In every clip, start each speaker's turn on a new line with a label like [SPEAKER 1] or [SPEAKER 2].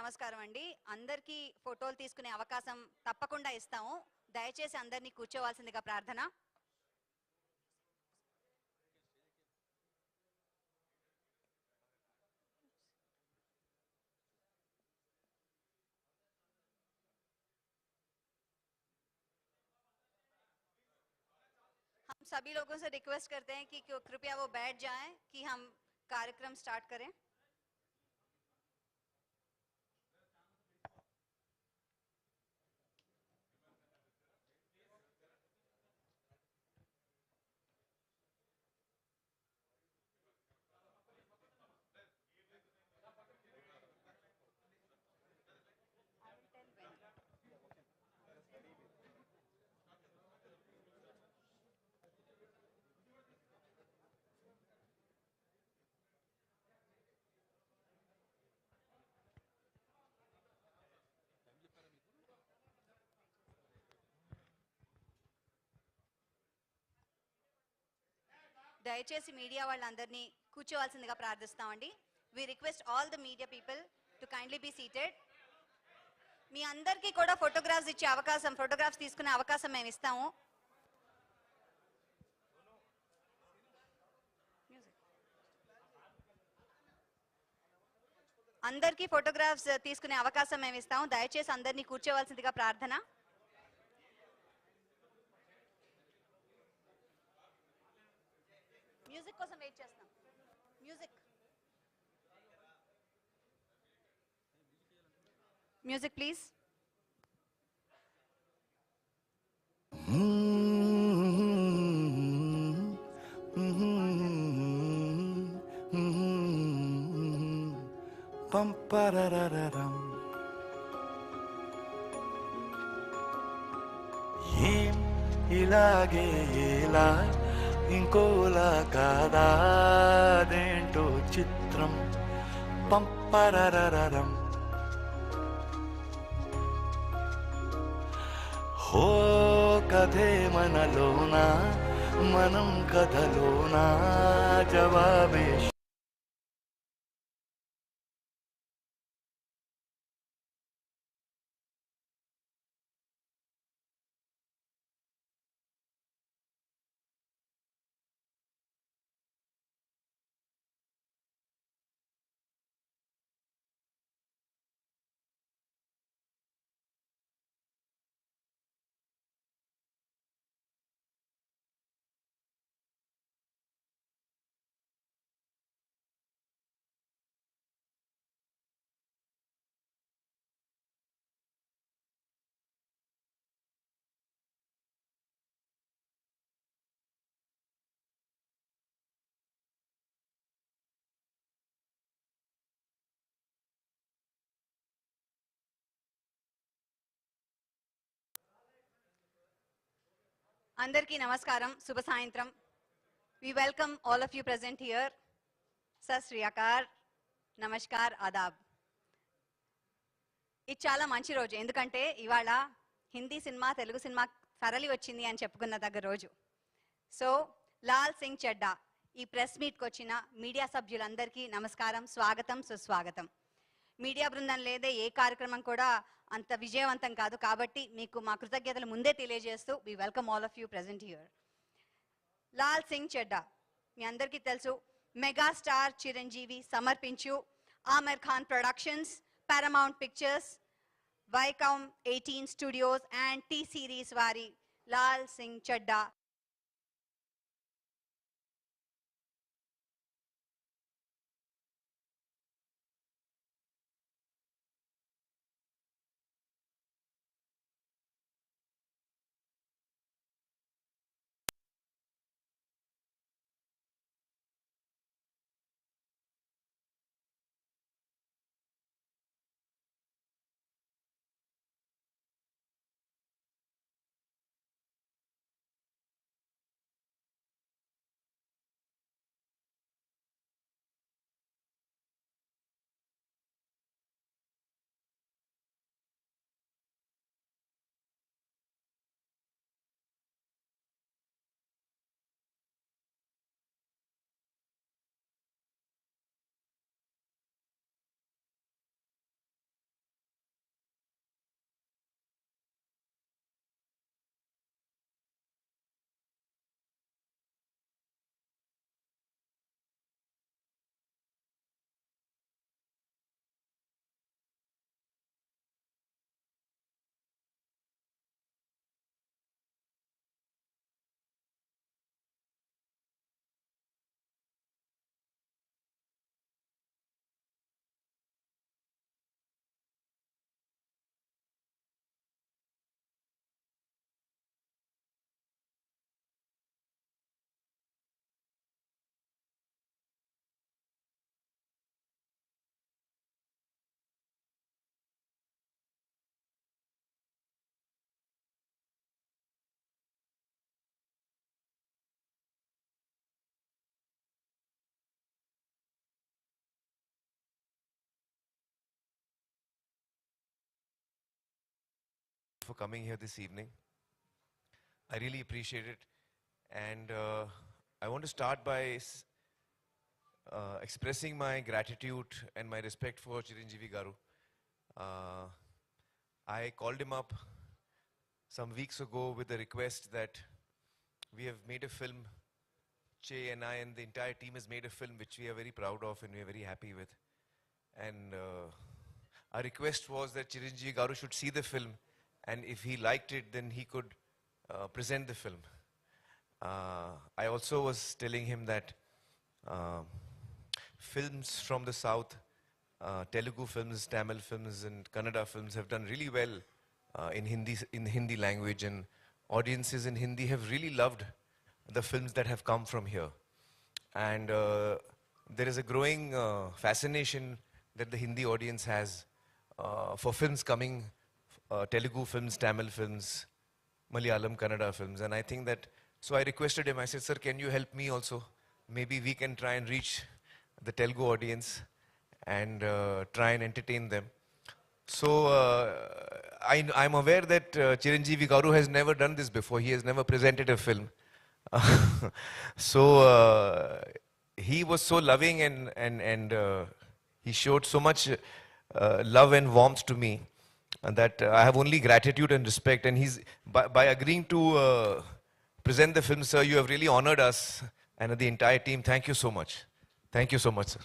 [SPEAKER 1] నమస్కారం అండి. అందరికీ ఫోటోలు తీసుకునే అవకాశం తప్పకుండా ఇస్తాము. దయచేసి అందరినీ కూర్చోవాల్సిందిగా ప్రార్థన. हम सभी लोगों से रिक्वेस्ट करते हैं कि कृपया वो बैठ जाएं कि हम कार्यक्रम स्टार्ट करें. దయచేసి మీడియా వాళ్ళందరినీ కూర్చోవాల్సిందిగా ప్రార్థిస్తామండి. We request all the media people to kindly be seated. మీ అందరికీ కూడా ఫోటోగ్రాఫ్స్ తీసుకునే అవకాశం మేము ఇస్తాము. అందరికీ ఫోటోగ్రాఫ్స్ తీసుకునే అవకాశం మేము ఇస్తాము. దయచేసి అందరినీ కూర్చోవాల్సిందిగా ప్రార్థన. మ్యూజిక్ కోసం వెయిట్ చేస్తాం. Music please.
[SPEAKER 2] పంపరరరరం ఏం ఇలాగే ఇలా ఇంకోలా కాదాదేంటో చిత్రం పంపరరరరం హో కథే మనలోనా మనం కథలోనా జవాబే
[SPEAKER 1] అందరికీ నమస్కారం, శుభ సాయంత్రం. We welcome all of you present here. సత్ శ్రీ అకాల్, నమస్కార్, ఆదాబ్. ఇది చాలా మంచి రోజు, ఎందుకంటే ఇవాళ హిందీ సినిమా తెలుగు సినిమా తరలి వచ్చింది అని చెప్పుకున్న దగ్గర రోజు. సో లాల్ సింగ్ చెడ్డా ఈ ప్రెస్ మీట్కి వచ్చిన మీడియా సభ్యులందరికీ నమస్కారం, స్వాగతం, సుస్వాగతం. మీడియా బృందం లేదే ఏ కార్యక్రమం కూడా అంత విజయవంతం కాదు. కాబట్టి మీకు మా కృతజ్ఞతలు ముందే తెలియజేస్తూ we welcome all of you present here. Lal Singh Chaddha మీ అందరికీ తెలుసు, మెగాస్టార్ చిరంజీవి సమర్పించు Aamir Khan productions, Paramount Pictures, Viacom 18 studios and T Series వారి లాల్ సింగ్ చెడ్డా
[SPEAKER 3] for coming here this evening. I really appreciate it. And I want to start by expressing my gratitude and my respect for Chiranjeevi Garu. I called him up some weeks ago with a request that we have made a film. Che and I and the entire team has made a film which we are very proud of and we are very happy with. And our request was that Chiranjeevi Garu should see the film, and if he liked it, then he could present the film. I also was telling him that films from the south, Telugu films, Tamil films and Kannada films have done really well in Hindi language, and audiences in Hindi have really loved the films that have come from here. And there is a growing fascination that the Hindi audience has for films coming, Telugu films, Tamil films, Malayalam, Kannada films. And I think that, so I requested him, I said, sir, can you help me also? Maybe we can try and reach the Telugu audience and try and entertain them. So I'm aware that Chiranjeevi Garu has never done this before. He has never presented a film. So he was so loving and he showed so much love and warmth to me that I have only gratitude and respect. And he's by agreeing to present the film, sir, you have really honored us and the entire team. Thank you so much. Thank you so much, sir.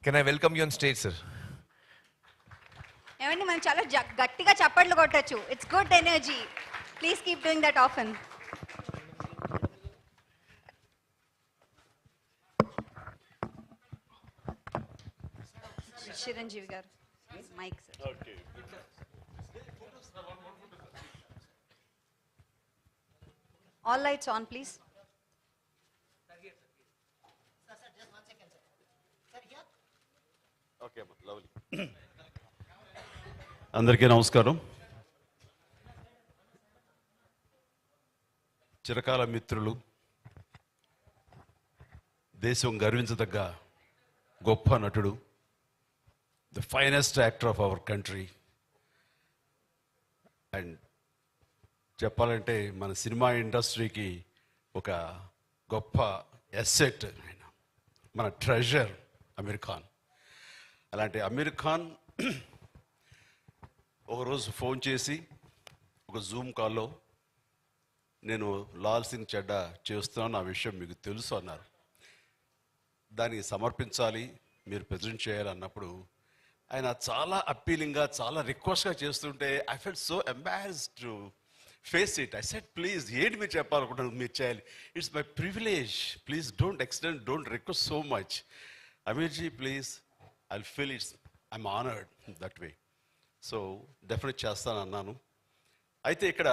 [SPEAKER 3] Can I welcome you on stage, sir?
[SPEAKER 1] ఏమండి మనం చాలా గట్టిగా చప్పట్లు కొట్టచ్చు. It's good energy. Please keep doing that often. Chiranjeevi garu mic sir. All lights on please.
[SPEAKER 4] Okay అమ్మా, lovely. అందరికీ నమస్కారం. చిరకాల మిత్రులు, దేశం గర్వించదగ్గ గొప్ప నటుడు, the finest actor of our country. And చెప్పాలంటే మన సినిమా ఇండస్ట్రీకి ఒక గొప్ప ఎసెట్ ఆయన, మన ట్రెజర్ అమీర్ ఖాన్. అలాంటి అమీర్ ఖాన్ ఒకరోజు ఫోన్ చేసి ఒక జూమ్ కాల్లో నేను లాల్ సింగ్ చెడ్డా చేస్తున్నాను, ఆ విషయం మీకు తెలుసు అన్నారు. దానికి సమర్పించాలి, మీరు ప్రజెంట్ చేయాలి అన్నప్పుడు ఆయన చాలా అప్పీలింగ్గా, చాలా రిక్వెస్ట్గా చేస్తుంటే I felt so embarrassed to face it. I said please, ఏంటి మీరు చెప్పాలనుకుంటున్నారు, మీరు చేయాలి, it's my privilege, please don't extend, don't request so much. Aamirji please, I feel it's, I'm honoured that way. So definite చేస్తాను అన్నాను. అయితే ఇక్కడ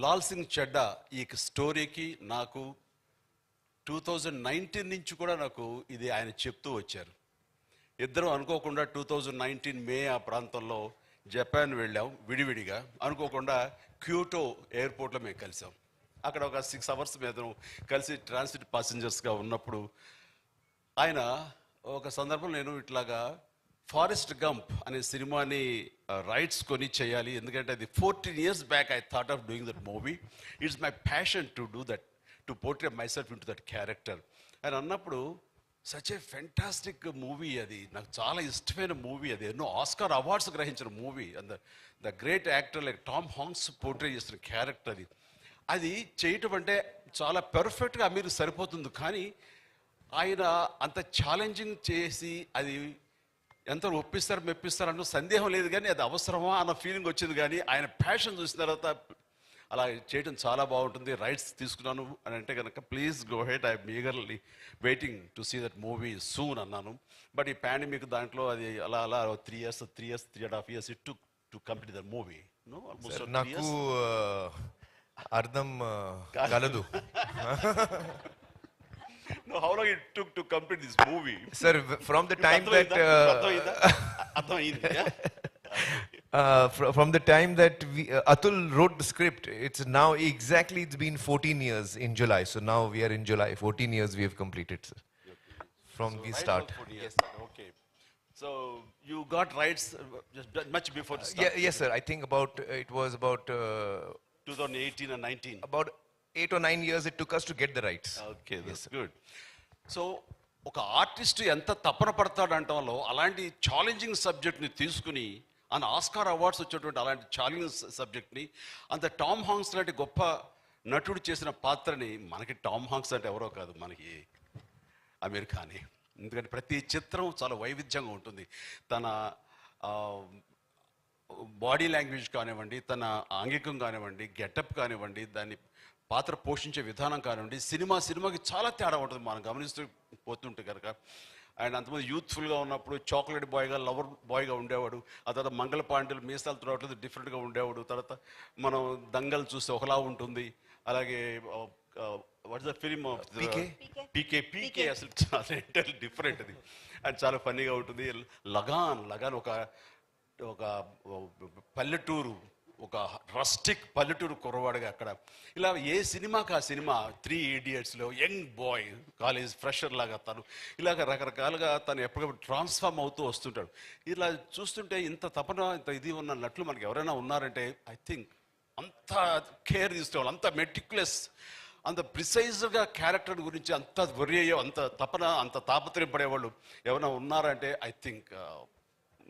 [SPEAKER 4] లాల్ సింగ్ చెడ్డా ఈ స్టోరీకి నాకు 2019 నుంచి కూడా నాకు ఇది ఆయన చెప్తూ వచ్చారు. ఇద్దరం అనుకోకుండా 2019 మే ఆ ప్రాంతంలో జపాన్ వెళ్ళాం విడివిడిగా. అనుకోకుండా క్యూటో ఎయిర్పోర్ట్లో మేము కలిసాం. అక్కడ ఒక 6 అవర్స్ మీద కలిసి ట్రాన్సిట్ ప్యాసింజర్స్గా ఉన్నప్పుడు ఆయన ఒక సందర్భంలో నేను ఇట్లాగా ఫారెస్ట్ గంప్ అనే సినిమాని రైట్స్ కొని చేయాలి, ఎందుకంటే అది 14 years back I thought of doing that movie. It's my passion to do that, to portray my self in to that character అని అన్నప్పుడు సచ్ ఏ ఫెంటాస్టిక్ మూవీ అది, నాకు చాలా ఇష్టమైన మూవీ అది, ఎన్నో ఆస్కార్ అవార్డ్స్ గ్రహించిన movie. And the great actor like Tom Hanks portray చేసిన క్యారెక్టర్ అది. అది చేయటం అంటే చాలా పెర్ఫెక్ట్గా మీరు సరిపోతుంది. కానీ ఆయన అంత ఛాలెంజింగ్ చేసి అది ఎంత ఒప్పిస్తారు మెప్పిస్తారు అన్న సందేహం లేదు, కానీ అది అవసరమా అన్న ఫీలింగ్ వచ్చింది. కానీ ఆయన ప్యాషన్ చూసిన తర్వాత అలా చేయడం చాలా బాగుంటుంది, రైట్స్ తీసుకున్నాను అని అంటే కనుక please go ahead, I'm eagerly waiting to see that movie soon అన్నాను. బట్ ఈ పాండమిక్ దాంట్లో అది అలా 3.5 years it took to complete the movie.
[SPEAKER 3] నాకు అర్థం కలదు.
[SPEAKER 4] No, how long it took to complete this movie?
[SPEAKER 3] Sir, from the time that from the time that Atul wrote the script, it's now exactly, it's been 14 years in July. So now we are in July. 14 years we have completed, sir. From the start.
[SPEAKER 4] Yes. Okay. So So you got rights just much before the start.
[SPEAKER 3] Yes, sir. I think it was about
[SPEAKER 4] 2018 and 19.
[SPEAKER 3] about 8 or 9 years it took us to get the rights.
[SPEAKER 4] Okay that's good. So ఒక artist ఎంత తపన పడతాడు అంటంలో అలాంటి challenging సబ్జెక్ట్ని తీసుకుని ఆయన Oscar awards వచ్చేటువంటి అలాంటి ఛాలెంజింగ్ సబ్జెక్ట్ని అంత టామ్ హాంక్స్ లాంటి గొప్ప నటుడు చేసిన పాత్రని, మనకి టామ్ హాంక్స్ అంటే ఎవరో కాదు, మనకి ఆమీర్ ఖానే. ఎందుకంటే ప్రతి చిత్రం చాలా వైవిధ్యంగా ఉంటుంది. తన బాడీ లాంగ్వేజ్ కానివ్వండి, తన ఆంగికం కానివ్వండి, గెటప్ కానివ్వండి, దాన్ని పాత్ర పోషించే విధానం కానివ్వండి, సినిమాకి చాలా తేడా ఉంటుంది మనం గమనిస్తూ పోతుంటే కనుక. అండ్ అంతమంది యూత్ఫుల్గా ఉన్నప్పుడు చాక్లెట్ బాయ్గా, లవర్ బాయ్గా ఉండేవాడు. ఆ తర్వాత మంగళ పాండలు మీసాలు తురవట్లేదు డిఫరెంట్గా ఉండేవాడు. తర్వాత మనం దంగల్ చూస్తే ఒకలా ఉంటుంది. అలాగే వాట్స్ ద ఫిలిం పీకే అసలు చాలా ఎంటైర్లీ డిఫరెంట్ అది. అండ్ చాలా ఫన్నీగా ఉంటుంది. లగాన్ ఒక పల్లెటూరు, ఒక రస్టిక్ పల్లెటూరు కుర్రవాడుగా అక్కడ. ఇలా ఏ సినిమాకి ఆ సినిమా. 3 Idiotsలో యంగ్ బాయ్, కాలేజ్ ఫ్రెషర్ లాగా తను ఇలాగ రకరకాలుగా తను ఎప్పటికప్పుడు ట్రాన్స్ఫార్మ్ అవుతూ వస్తుంటాడు. ఇలా చూస్తుంటే ఇంత తపన, ఇంత ఇది ఉన్న నటులు మనకి ఎవరైనా ఉన్నారంటే ఐ థింక్ అంత కేర్ తీసుకోవాలి, అంత మెటిక్యులస్, అంత ప్రిసైజ్గా క్యారెక్టర్ గురించి అంత వరి అయ్యే, అంత తపన, అంత తాపత్రయపడేవాళ్ళు ఎవరైనా ఉన్నారంటే ఐ థింక్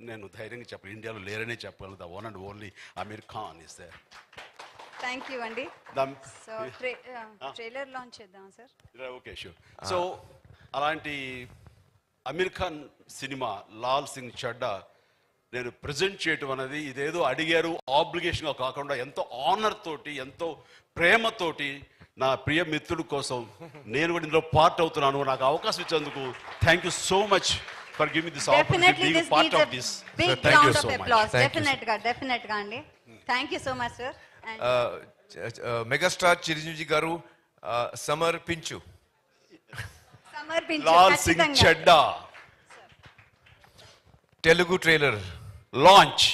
[SPEAKER 4] నేను ధైర్యంగా చెప్పాలి, ఇండియాలో లేరనే చెప్పగలను. The one and only Aamir Khan is there.
[SPEAKER 1] Thank you అండి. సో ట్రైలర్ లాంచ్ చేద్దాం సార్.
[SPEAKER 4] Okay sure. సో అలాంటి ఆమీర్ ఖాన్ సినిమా లాల్ సింగ్ చడ్డా నేను ప్రజెంట్ చేయటం అనేది ఇదేదో అడిగారు ఆబ్లిగేషన్గా కాకుండా ఎంతో ఆనర్ తోటి, ఎంతో ప్రేమతోటి, నా ప్రియ మిత్రుడు కోసం నేను కూడా ఇందులో పార్ట్ అవుతున్నాను. నాకు అవకాశం ఇచ్చేందుకు thank you so much for giving me this opportunity being part of this. Thank you so much.
[SPEAKER 1] Definite గా అండి. Thank you so much sir.
[SPEAKER 3] Megastar Chiranjeevi garu సమర్పించు
[SPEAKER 4] లాల్ సింగ్ చెడ్డా
[SPEAKER 3] తెలుగు ట్రైలర్
[SPEAKER 4] లాంచ్.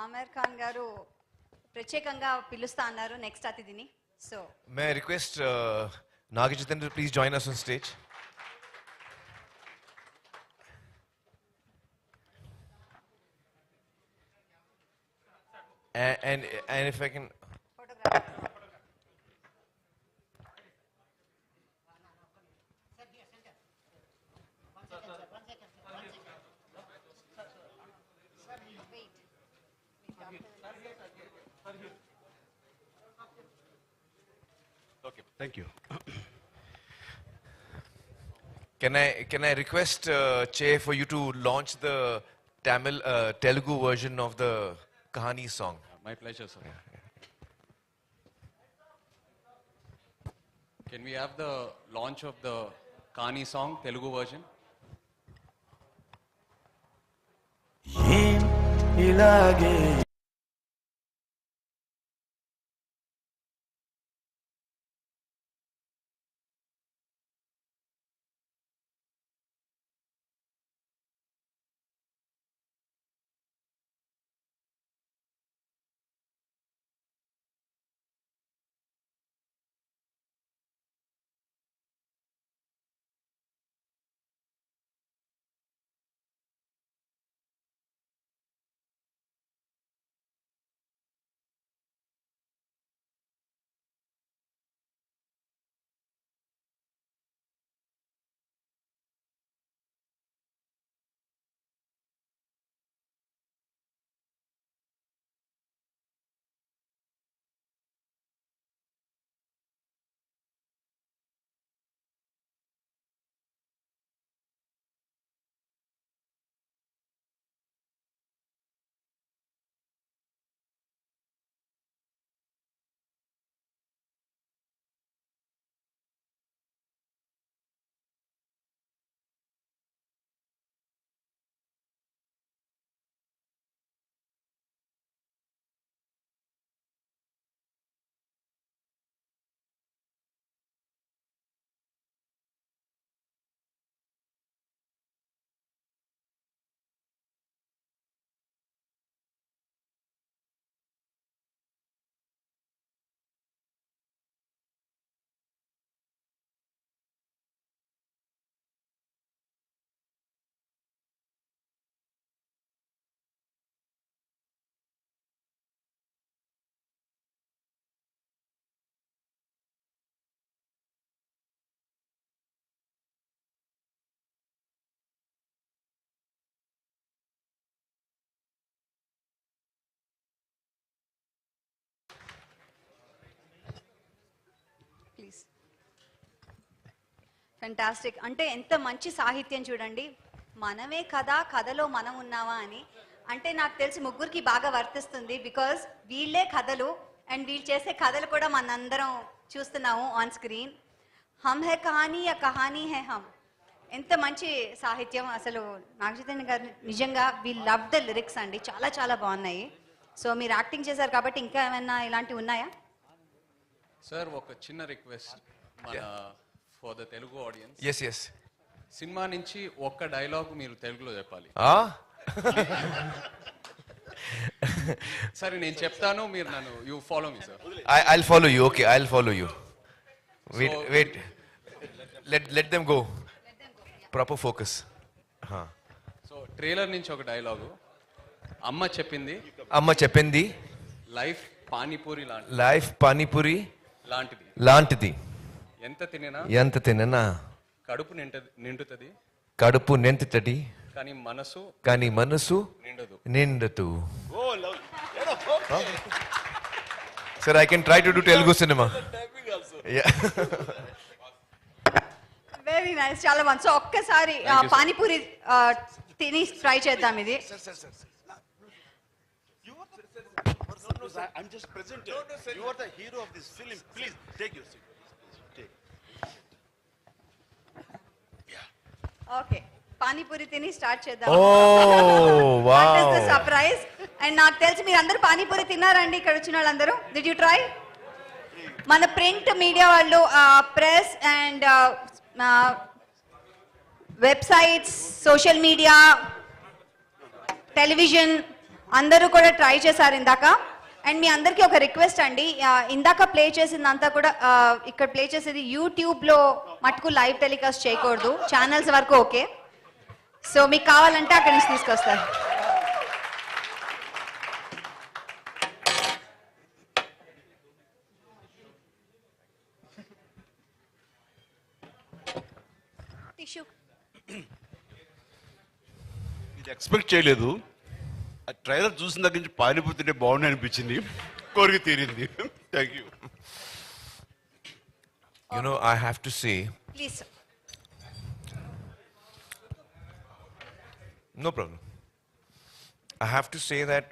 [SPEAKER 1] ఆమీర్ ఖాన్ గారు ప్రత్యేకంగా పిలుస్తా అన్నారు నెక్స్ట్ అతిథిని. So
[SPEAKER 3] May I request Nagi Jitendra to please join us on stage? And if I can.
[SPEAKER 4] Okay, thank you.
[SPEAKER 3] Can I request Che for you to launch the Telugu version of the Kahani song?
[SPEAKER 5] My pleasure, sir. Can we have the launch of the Kahani song, Telugu version?
[SPEAKER 2] ఏం ఇలాగే
[SPEAKER 1] please. Fantastic. అంటే ఎంత మంచి సాహిత్యం చూడండి. మనమే కదా కథలో మనం ఉన్నావా అని. అంటే నాకు తెలిసి ముగ్గురికి బాగా వర్తిస్తుంది. బికాజ్ వీళ్ళే కథలు అండ్ వీళ్ళు చేసే కథలు కూడా మనందరం చూస్తున్నాము ఆన్ స్క్రీన్. హమ్ హే కహానీ యా కహానీ హే హమ్. ఎంత మంచి సాహిత్యం అసలు. నాగచైతన్య గారు నిజంగా వీ లవ్ ద లిరిక్స్ అండి, చాలా చాలా బాగున్నాయి. సో మీరు యాక్టింగ్ చేశారు కాబట్టి ఇంకా ఏమైనా ఇలాంటివి ఉన్నాయా?
[SPEAKER 5] సార్ ఒక చిన్న రిక్వెస్ట్ మన for the Telugu audience.
[SPEAKER 3] Yes.
[SPEAKER 5] Cinema నుంచి ఒక్క డైలాగ్ మీరు తెలుగులో చెప్పాలి. సరే నేను చెప్తాను, మీరు నన్ను you follow me sir.
[SPEAKER 3] I'll follow you. Okay, I'll follow you. Wait. Let them go. Proper focus.
[SPEAKER 5] So trailer నుంచి ఒక డైలాగు. అమ్మ చెప్పింది లైఫ్ పానీపూరి లాంటిది. ఎంత తిననా కడుపు నిండుతది కానీ మనసు నిండదు. Sir, I can try to do Telugu cinema. Yeah.
[SPEAKER 1] Very nice, చాలా బాగుంది. సో ఒక్కసారి పానీపూరి తిని ట్రై చేద్దాం ఇది.
[SPEAKER 4] I'm just presenting. You are the hero of this film. Please take your seat.
[SPEAKER 1] Okay, panipuri తిని స్టార్ట్ చేద్దాం.
[SPEAKER 3] Oh, wow.
[SPEAKER 1] సర్ప్రైజ్. అండ్ నాకు తెలిసి మీరు అందరూ పానీపూరి తిన్నారండి ఇక్కడ వచ్చిన వాళ్ళందరూ. Did you try? మన ప్రింట్ మీడియా వాళ్ళు, press and websites, social media, television అందరూ కూడా ట్రై చేశారు ఇందాక. అండ్ మీ అందరికీ ఒక రిక్వెస్ట్ అండి, ఇందాక ప్లే చేసిందంతా కూడా ఇక్కడ ప్లే చేసేది యూట్యూబ్లో మటుకు లైవ్ టెలికాస్ట్ చేయకూడదు, ఛానల్స్ వరకు ఓకే. సో మీకు కావాలంటే అక్కడి నుంచి తీసుకొస్తారు. టిష్యూ
[SPEAKER 4] ఇది ఎక్స్పెక్ట్ చేయలేదు. ఆ ట్రైలర్ చూసిన దగ్గర నుంచి పారిపోతుంటే బాగుంది అనిపించింది, కోరిక తీరింది. Thank you.
[SPEAKER 3] You know, I have to say,
[SPEAKER 1] please.
[SPEAKER 3] no problem. I have to say that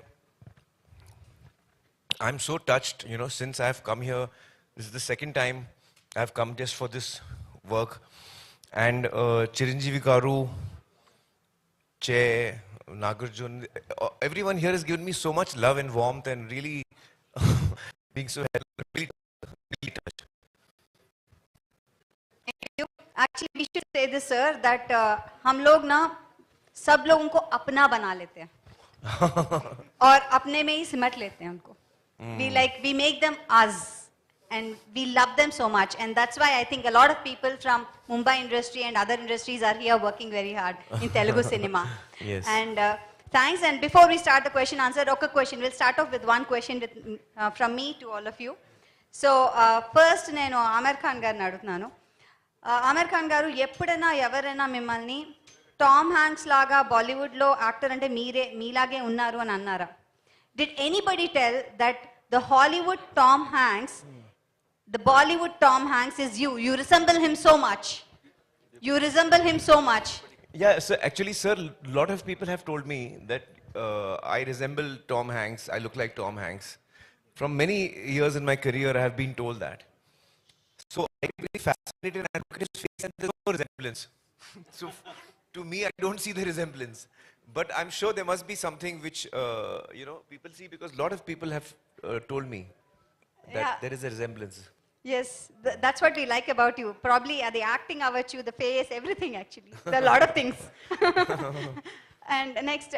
[SPEAKER 3] I'm so touched, you know, since I've come here. This is the second time I've come just for this work. And Chiranjeevi Garu, Che, Nagarjun, everyone here has given me so much love and warmth and really being so really touched.
[SPEAKER 1] Actually we should say this sir that हम लोग ना सब लोगों को अपना बना लेते हैं और अपने में ही सिमट लेते हैं उनको. We make them us and we love them so much, and that's why I think a lot of people from Mumbai industry and other industries are here working very hard in Telugu cinema.
[SPEAKER 3] Yes.
[SPEAKER 1] And thanks. And before we start the question answer, okay, question, we'll start off with one question with, from me to all of you. So first నేను ఆమీర్ ఖాన్ గారిని అడుగుతున్నాను. ఆమీర్ ఖాన్ గారు, ఎప్పుడైనా ఎవరైనా మిమ్మల్ని Tom Hanks లాగా బాలీవుడ్లో actor అంటే మీలాగే ఉన్నారు అని అన్నారా? Did anybody tell that the Hollywood Tom Hanks, the Bollywood Tom Hanks is you, you resemble him so much, you resemble him so much?
[SPEAKER 3] Yeah, so actually, sir, a lot of people have told me that I resemble Tom Hanks, I look like Tom Hanks. From many years in my career, I have been told that. So I get very fascinated and I look at his face and there's no resemblance. So to me, I don't see the resemblance. But I'm sure there must be something which, you know, people see, because a lot of people have told me that
[SPEAKER 1] Yeah.
[SPEAKER 3] there is a resemblance.
[SPEAKER 1] Yes, that's what we like about you. Probably the acting about you, the face, everything actually. There are a lot of things. And next,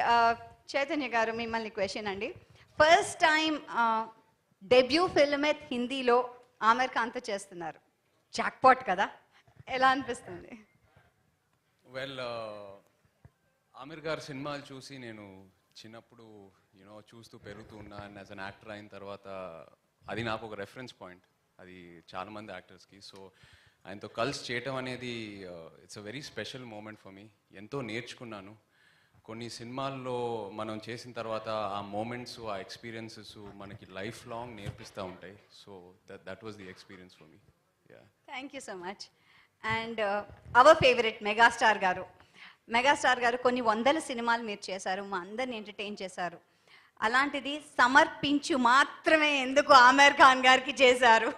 [SPEAKER 1] Chaitanya garu, mimmalni question andi. First time debut film at Hindilo Aamir Khan తో చేస్తున్నారు. Jackpot కదా, ఎలా అనిపిస్తుంది?
[SPEAKER 5] Well, Aamir గారి సినిమాలు చూసి నేను చిన్నప్పుడు యూనో చూస్తూ పెరుగుతూ ఉన్నా. అండ్ యాజ్ అన్ యాక్టర్ అయిన తర్వాత అది నాకు ఒక రెఫరెన్స్ పాయింట్, అది చాలామంది యాక్టర్స్కి. సో ఆయనతో కలిసి చేయటం అనేది it's a very special moment for me. ఎంతో నేర్చుకున్నాను. కొన్ని సినిమాల్లో మనం చేసిన తర్వాత ఆ మూమెంట్స్, ఆ ఎక్స్పీరియన్సెస్ మనకి లైఫ్ లాంగ్ నేర్పిస్తూ ఉంటాయి. So that was the experience for me.
[SPEAKER 1] Thank you so much. And our favourite megastar గారు, మెగాస్టార్ గారు కొన్ని వందల సినిమాలు మీరు చేశారు, మా అందరిని ఎంటర్టైన్ చేశారు. అలాంటిది సమర్పించు మాత్రమే ఎందుకు ఆమీర్ ఖాన్ గారికి చేశారు?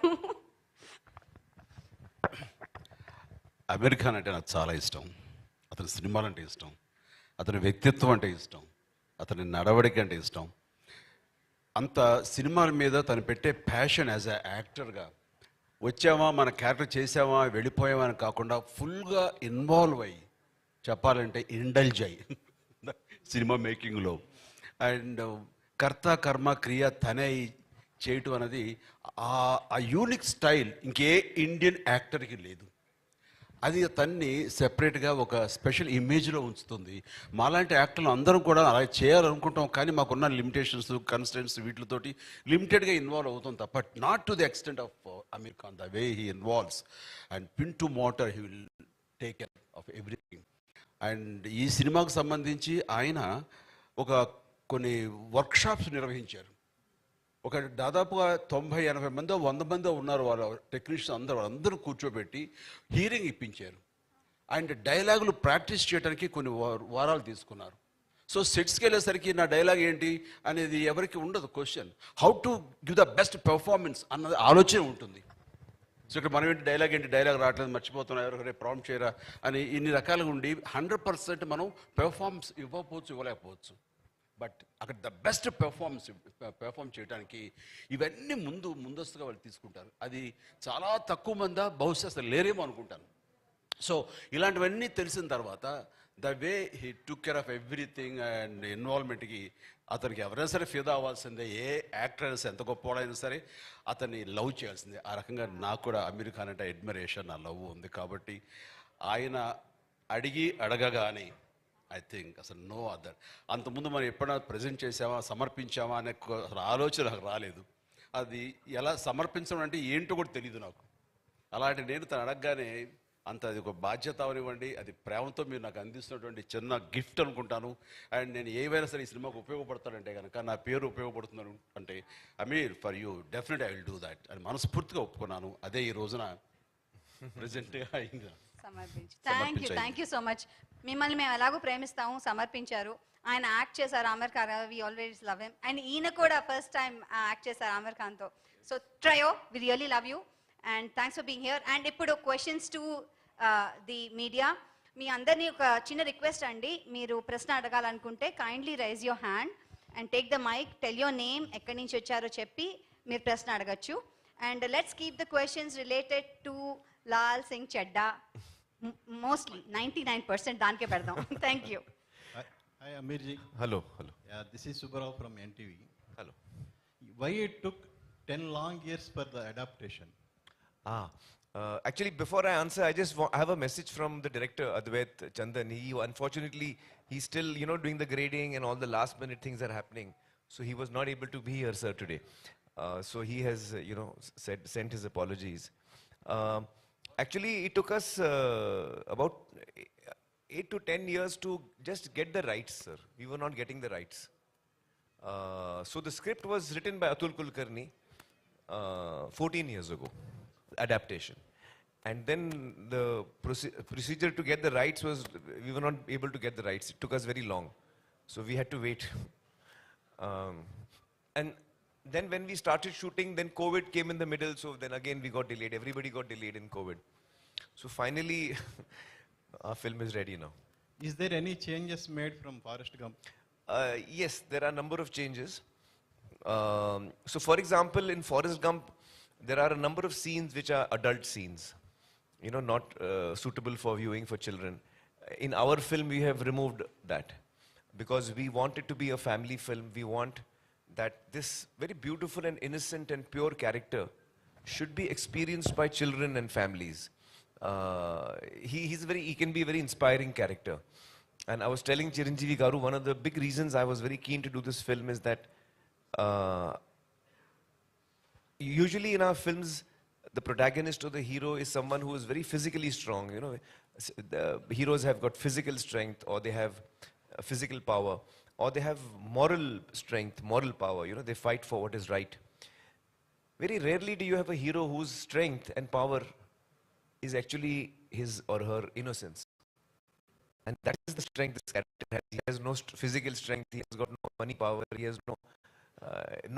[SPEAKER 4] ఆమీర్ ఖాన్ అంటే నాకు చాలా ఇష్టం. అతని సినిమాలు అంటే ఇష్టం, అతని వ్యక్తిత్వం అంటే ఇష్టం, అతని నడవడిక అంటే ఇష్టం. అంత సినిమాల మీద తను పెట్టే ప్యాషన్ యాజ్ ఎ యాక్టర్గా, వచ్చామా మన క్యారెక్టర్ చేసామా వెళ్ళిపోయామా అని కాకుండా ఫుల్గా ఇన్వాల్వ్ అయ్యి, చెప్పాలంటే ఇండల్జ్ అయ్యి సినిమా మేకింగ్లో, అండ్ కర్త కర్మ క్రియ తనే చేయటం అనేది ఆ యూనిక్ స్టైల్ ఇంకే ఇండియన్ యాక్టర్కి లేదు. అది తన్ని సెపరేట్గా ఒక స్పెషల్ ఇమేజ్లో ఉంచుతుంది. మాలాంటి యాక్టర్లు అందరం కూడా అలా చేయాలనుకుంటాం, కానీ మాకున్న లిమిటేషన్స్, కన్స్టెంట్స్ వీటితోటి లిమిటెడ్గా ఇన్వాల్వ్ అవుతాం తప్ప not to the extent of Aamir Khan, the way he involves and pin to motor he will take care of everything. And ఈ సినిమాకు సంబంధించి ఆయన కొన్ని వర్క్షాప్స్ నిర్వహించారు. ఒక దాదాపుగా 90-80 మందో 100 మందో ఉన్నారు వాళ్ళ టెక్నీషియన్స్ వాళ్ళందరూ కూర్చోబెట్టి హీరింగ్ ఇప్పించారు. అండ్ డైలాగులు ప్రాక్టీస్ చేయడానికి కొన్ని వారాలు తీసుకున్నారు. సో సెట్స్కి వెళ్ళేసరికి నా డైలాగ్ ఏంటి అనేది ఎవరికి ఉండదు question. How to give the best performance అన్నది ఆలోచన ఉంటుంది. సో ఇక్కడ మనం ఏంటి డైలాగ్ రావట్లేదు, మర్చిపోతున్నా, ఎవరు ప్రాంప్ట్ చేయరా అని ఇన్ని రకాలుగా ఉండి 100% మనం పెర్ఫార్మెన్స్ ఇవ్వకపోవచ్చు. బట్ అక్కడ ద బెస్ట్ పెర్ఫార్మ్ చేయడానికి ఇవన్నీ ముందస్తుగా వాళ్ళు తీసుకుంటారు. అది చాలా తక్కువ మంది బహుశా అసలు లేరేమో అనుకుంటాను. సో ఇలాంటివన్నీ తెలిసిన తర్వాత the way he took care of everything and ఇన్వాల్వ్మెంట్కి అతనికి ఎవరైనా సరే ఫిదా అవ్వాల్సిందే, ఏ యాక్టర్ అయినా సరే, ఎంత గొప్పవాడైనా సరే అతన్ని లవ్ చేయాల్సిందే. ఆ రకంగా నాకు కూడా అమీర్ ఖాన్ అంటే అడ్మిరేషన్, నా లవ్ ఉంది. కాబట్టి ఆయన అడగగానే ఐ థింక్ అసలు నో అదర్. అంతకుముందు మనం ఎప్పుడైనా ప్రజెంట్ చేసామా, సమర్పించామా అనే అసలు ఆలోచన నాకు రాలేదు. అది ఎలా సమర్పించడం అంటే ఏంటో కూడా తెలియదు నాకు. అలాంటి నేను తను అడగగానే అంత అది ఒక బాధ్యత అవనివ్వండి, అది ప్రేమతో మీరు నాకు అందిస్తున్నటువంటి చిన్న గిఫ్ట్ అనుకుంటాను. అండ్ నేను ఏవైనా సరే ఈ సినిమాకు ఉపయోగపడతానంటే కనుక, నా పేరు ఉపయోగపడుతున్నాను అంటే Aamir for you definite I will do that అని మనస్ఫూర్తిగా ఒప్పుకున్నాను. అదే ఈ రోజున ప్రెజెంట్గా అయింది.
[SPEAKER 1] Thank you so much. మిమ్మల్ని మేము ఎలాగో ప్రేమిస్తాము, సమర్పించారు. ఆయన యాక్ట్ చేశారు Aamir Khan, we always love him. And ఈయన కూడా ఫస్ట్ టైం యాక్ట్ చేశారు ఆమిర్ ఖాన్తో. So trio, we really love you and thanks for being here. And ఇప్పుడు క్వశ్చన్స్ టు ది మీడియా. మీ అందరినీ ఒక చిన్న రిక్వెస్ట్ అండి, మీరు ప్రశ్న అడగాలనుకుంటే kindly raise your hand and take the mic, tell your name, ఎక్కడి నుంచి వచ్చారో చెప్పి మీరు ప్రశ్న అడగచ్చు. And let's keep the questions related to Lal Singh Chaddha. Mostly 99% దానికే పెడదాం. Thank you.
[SPEAKER 6] Hi Aamir ji.
[SPEAKER 3] Hello.
[SPEAKER 6] Yeah, this is Subbarao from NTV.
[SPEAKER 3] Hello.
[SPEAKER 6] Why it took 10 long years for the adaptation?
[SPEAKER 3] Actually, before I answer, I have a message from the director, Advait Chandan. Unfortunately, he's still, doing the grading and all the last minute things are happening. So he was not able to be here, sir, today. So he has, sent his apologies. Actually, it took us about 8 to 10 years to just get the rights, sir. We were not getting the rights. So the script was written by Atul Kulkarni 14 years ago, adaptation. And then the procedure to get the rights was, we were not able to get the rights. It took us very long. So we had to wait. And then when we started shooting, then COVID came in the middle. So then again we got delayed. Everybody got delayed in COVID. So finally, our film is ready now.
[SPEAKER 6] Is there any changes made from Forrest Gump?
[SPEAKER 3] Yes, there are a number of changes. So for example, in Forrest Gump, there are a number of scenes which are adult scenes, not suitable for viewing for children. In our film, we have removed that because we want it to be a family film. We want that this very beautiful and innocent and pure character should be experienced by children and families. He can be a very inspiring character. And I was telling Chiranjeevi Garu, one of the big reasons I was very keen to do this film is that usually in our films, the protagonist or the hero is someone who is very physically strong. The heroes have got physical strength, or they have physical power, or they have moral strength, moral power. They fight for what is right. Very rarely do you have a hero whose strength and power is actually his or her innocence. And that is the strength this character has. He has no physical strength, he has got no money power, he has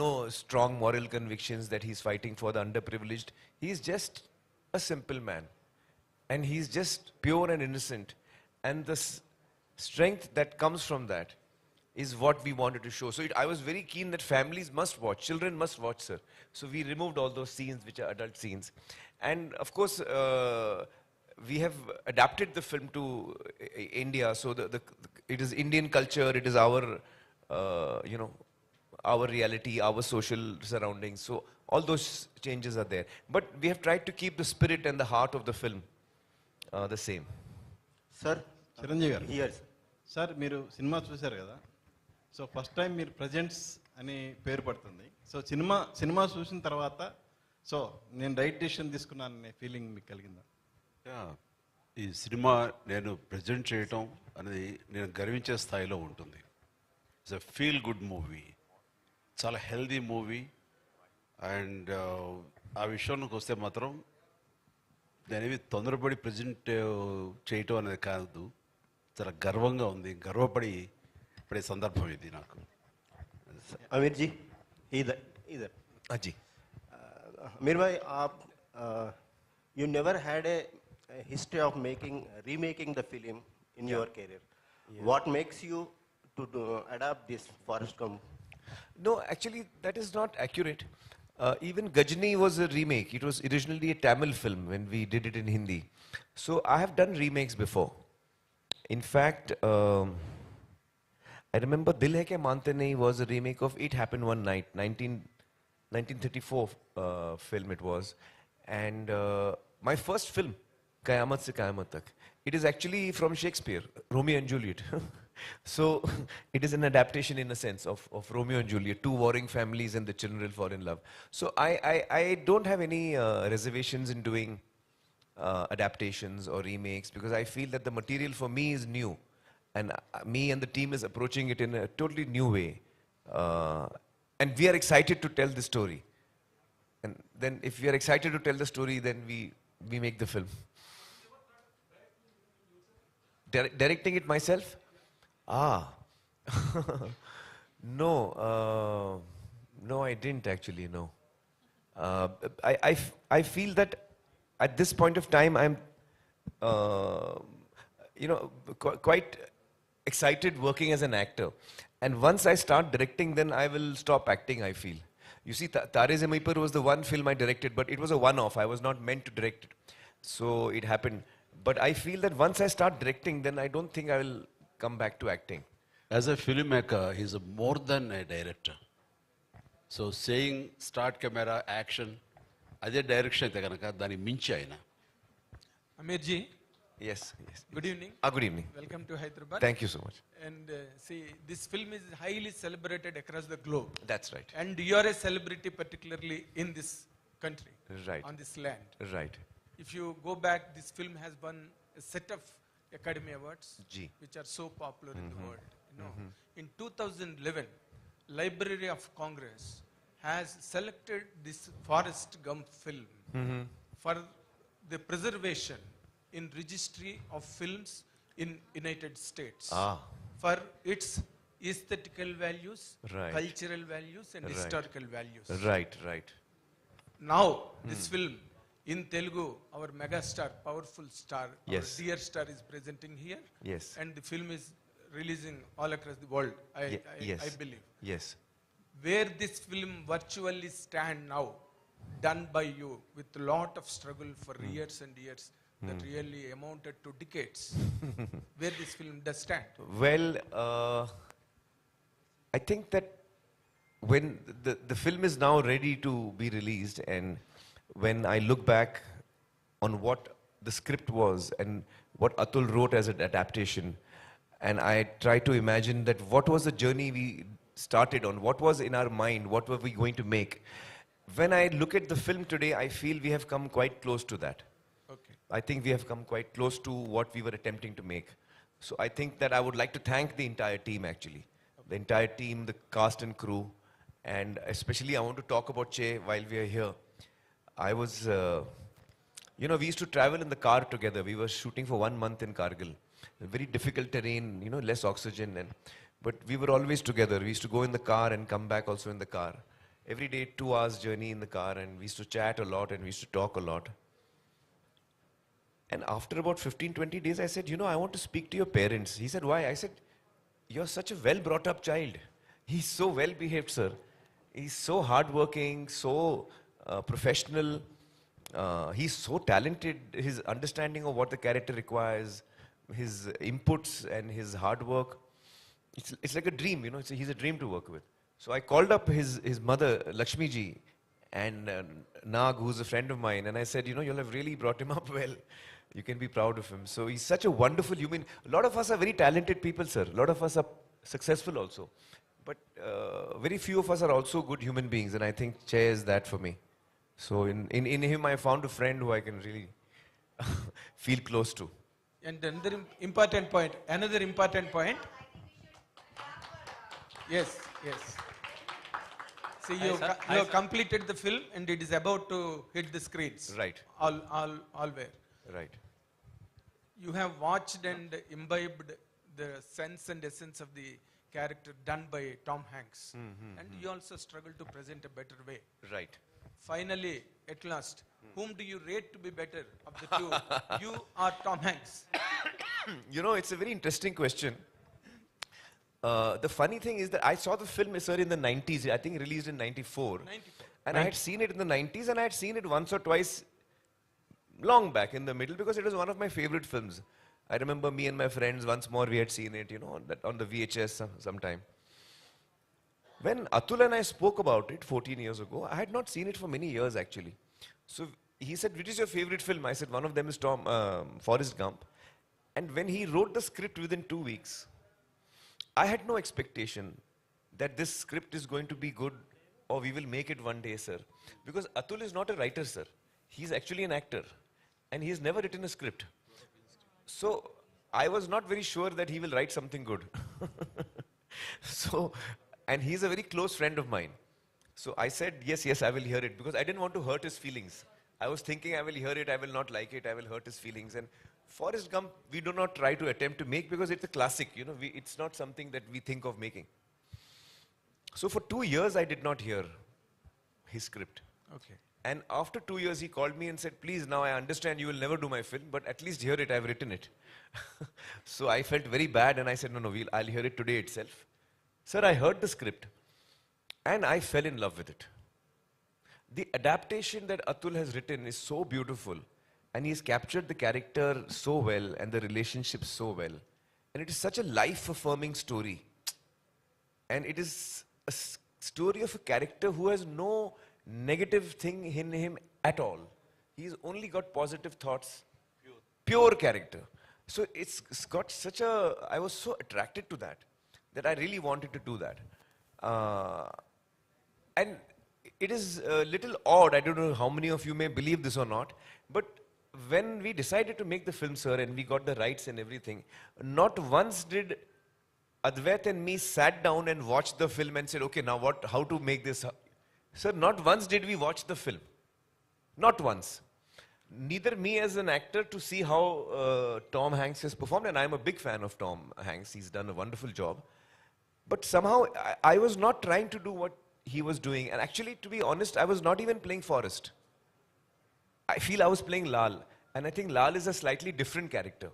[SPEAKER 3] no strong moral convictions that he's fighting for the underprivileged. He's just a simple man. And he's just pure and innocent. And the strength that comes from that is what we wanted to show. So I was very keen that families must watch, children must watch, sir. So we removed all those scenes which are adult scenes. And of course, we have adapted the film to India. So it is Indian culture, it is our, our reality, our social surroundings. So all those changes are there. But we have tried to keep the spirit and the heart of the film the same.
[SPEAKER 7] Sir,
[SPEAKER 6] Chiranjeevi garu.
[SPEAKER 7] here, sir.
[SPEAKER 6] Sir మీరు cinema చూశారు కదా, so first time మీరు presents అని పేరు పడుతుంది. So cinema చూసిన తర్వాత so నేను రైట్ డెసిషన్ తీసుకున్నాననే ఫీలింగ్ మీకు కలిగిందా?
[SPEAKER 4] ఈ సినిమా నేను ప్రజెంట్ చేయటం అనేది నేను గర్వించే స్థాయిలో ఉంటుంది. It's a feel good movie, చాలా హెల్దీ మూవీ. అండ్ ఆ విషయానికి వస్తే మాత్రం నేనేవి తొందరపడి ప్రజెంట్ చేయటం అనేది కాదు, చాలా గర్వంగా ఉంది, గర్వపడి పడే సందర్భం ఇది నాకు.
[SPEAKER 7] Aamir ji, either.
[SPEAKER 3] Ji.
[SPEAKER 7] Aamir bhai, you never had a history of remaking the film in your career. Yeah. What makes you to adapt this Forrest Gump?
[SPEAKER 3] No, actually, that is not accurate. Even Gajni was a remake. It was originally a Tamil film when we did it in Hindi. So I have done remakes before. In fact, I remember Dil Hai Ke Mante Nahi was a remake of It Happened One Night, 1934 film it was. And my first film, Qayamat Se Qayamat Tak, it is actually from Shakespeare, Romeo and Juliet. So it is an adaptation in a sense of Romeo and Juliet, two warring families and the children will fall in love. So I don't have any reservations in doing adaptations or remakes because I feel that the material for me is new and me and the team is approaching it in a totally new way. And we are excited to tell the story. And then if we are excited to tell the story, then we make the film. Directing it myself? Ah. No. No, I didn't actually, no. I feel that at this point of time, I'm, quite excited working as an actor. And once I start directing, then I will stop acting, I feel. You see, Tare Zameen Par was the one film I directed, but it was a one-off. I was not meant to direct it. So it happened. But I feel that once I start directing, then I don't think I will come back to acting.
[SPEAKER 4] As a filmmaker, he's more than a director. So saying start camera, action, అదే direction అయితే కనుక దాన్ని మించి ఆయన.
[SPEAKER 8] Aamir ji,
[SPEAKER 3] Yes.
[SPEAKER 8] good evening.
[SPEAKER 3] Good evening.
[SPEAKER 8] Welcome to Hyderabad.
[SPEAKER 3] Thank you so much.
[SPEAKER 8] And see, this film is highly celebrated across the globe.
[SPEAKER 3] That's right.
[SPEAKER 8] And you are a celebrity, particularly in this country,
[SPEAKER 3] Right.
[SPEAKER 8] on this land.
[SPEAKER 3] Right.
[SPEAKER 8] If you go back, this film has won a set of Academy Awards,
[SPEAKER 3] Ji.
[SPEAKER 8] which are so popular in the world. You know, in 2011, Library of Congress has selected this Forrest Gump film for the preservation in registry of films in United States for its aesthetical values,
[SPEAKER 3] Right.
[SPEAKER 8] cultural values, and
[SPEAKER 3] Right.
[SPEAKER 8] historical values.
[SPEAKER 3] Right.
[SPEAKER 8] Now, this film in Telugu, our megastar, powerful star,
[SPEAKER 3] Yes.
[SPEAKER 8] our dear star is presenting here.
[SPEAKER 3] Yes.
[SPEAKER 8] And the film is releasing all across the world,
[SPEAKER 3] Yes.
[SPEAKER 8] I believe.
[SPEAKER 3] Yes.
[SPEAKER 8] Where this film virtually stand now, done by you with a lot of struggle for years and years, that really amounted to decades. Where this film does stand.
[SPEAKER 3] Well, I think that when the film is now ready to be released, and when I look back on what the script was and what Atul wrote as an adaptation, and I try to imagine that what was the journey we started on, what was in our mind, what were we going to make. When I look at the film today, I feel we have come quite close to that.
[SPEAKER 8] Okay.
[SPEAKER 3] I think we have come quite close to what we were attempting to make. So I think that I would like to thank the entire team actually. The entire team, the cast and crew, and especially I want to talk about Che while we are here. I was, we used to travel in the car together. We were shooting for 1 month in Kargil. Very difficult terrain, less oxygen. But we were always together. We used to go in the car and come back also in the car. Every day, 2 hours journey in the car, and we used to chat a lot and we used to talk a lot. And after about 15, 20 days, I said, I want to speak to your parents. He said, why? I said, you're such a well brought up child. He's so well behaved, sir. He's so hardworking, so professional. He's so talented. His understanding of what the character requires, his inputs and his hard work. It's like a dream, he's a dream to work with. So I called up his mother, Lakshmi ji, and Nag, who's a friend of mine, and I said, you'll have really brought him up well. You can be proud of him. So he's such a wonderful human. A lot of us are very talented people, sir. A lot of us are successful also. But very few of us are also good human beings, and I think Che is that for me. So in him, I found a friend who I can really feel close to.
[SPEAKER 8] And another important point. Yes. See, you have completed the film and it is about to hit the screens.
[SPEAKER 3] Right.
[SPEAKER 8] All where.
[SPEAKER 3] Right.
[SPEAKER 8] You have watched and imbibed the sense and essence of the character done by Tom Hanks. And you also struggle to present a better way.
[SPEAKER 3] Right.
[SPEAKER 8] Finally, at last, whom do you rate to be better of the two? You or Tom Hanks?
[SPEAKER 3] It's a very interesting question. The funny thing is that I saw the film, sir, in the 90s. I think released in 94.
[SPEAKER 8] 94.
[SPEAKER 3] And I had seen it in the 90s, and I had seen it once or twice long back in the middle because it was one of my favorite films. I remember me and my friends, once more we had seen it, on the VHS sometime. When Atul and I spoke about it 14 years ago, I had not seen it for many years actually. So he said, which is your favorite film? I said, one of them is Forrest Gump. And when he wrote the script within 2 weeks, I had no expectation that this script is going to be good or we will make it one day, sir. Because Atul is not a writer, sir. He's actually an actor. And he has never written a script. So I was not very sure that he will write something good. And he's a very close friend of mine. So I said, yes, I will hear it. Because I didn't want to hurt his feelings. I was thinking I will hear it, I will not like it, I will hurt his feelings. And Forrest Gump, we do not try to attempt to make because it's a classic, it's not something that we think of making. So for 2 years, I did not hear his script.
[SPEAKER 8] Okay.
[SPEAKER 3] And after 2 years, he called me and said, please, now I understand you will never do my film, but at least hear it, I've written it. So I felt very bad and I said, no, I'll hear it today itself. Sir, I heard the script and I fell in love with it. The adaptation that Atul has written is so beautiful and he's captured the character so well and the relationship so well. And it is such a life-affirming story. And it is a story of a character who has no negative thing in him at all. He's only got positive thoughts. Pure character. So it's got such a... I was so attracted to that I really wanted to do that. And it is a little odd, I don't know how many of you may believe this or not, but when we decided to make the film, sir, and we got the rights and everything, not once did Advait and me sat down and watched the film and said, okay, now how to make this? Sir, not once did we watch the film. Not once. Neither me as an actor to see how Tom Hanks has performed, and I'm a big fan of Tom Hanks, he's done a wonderful job. But somehow, I was not trying to do what he was doing. And actually, to be honest, I was not even playing Forrest. I feel I was playing Laal. And I think Laal is a slightly different character.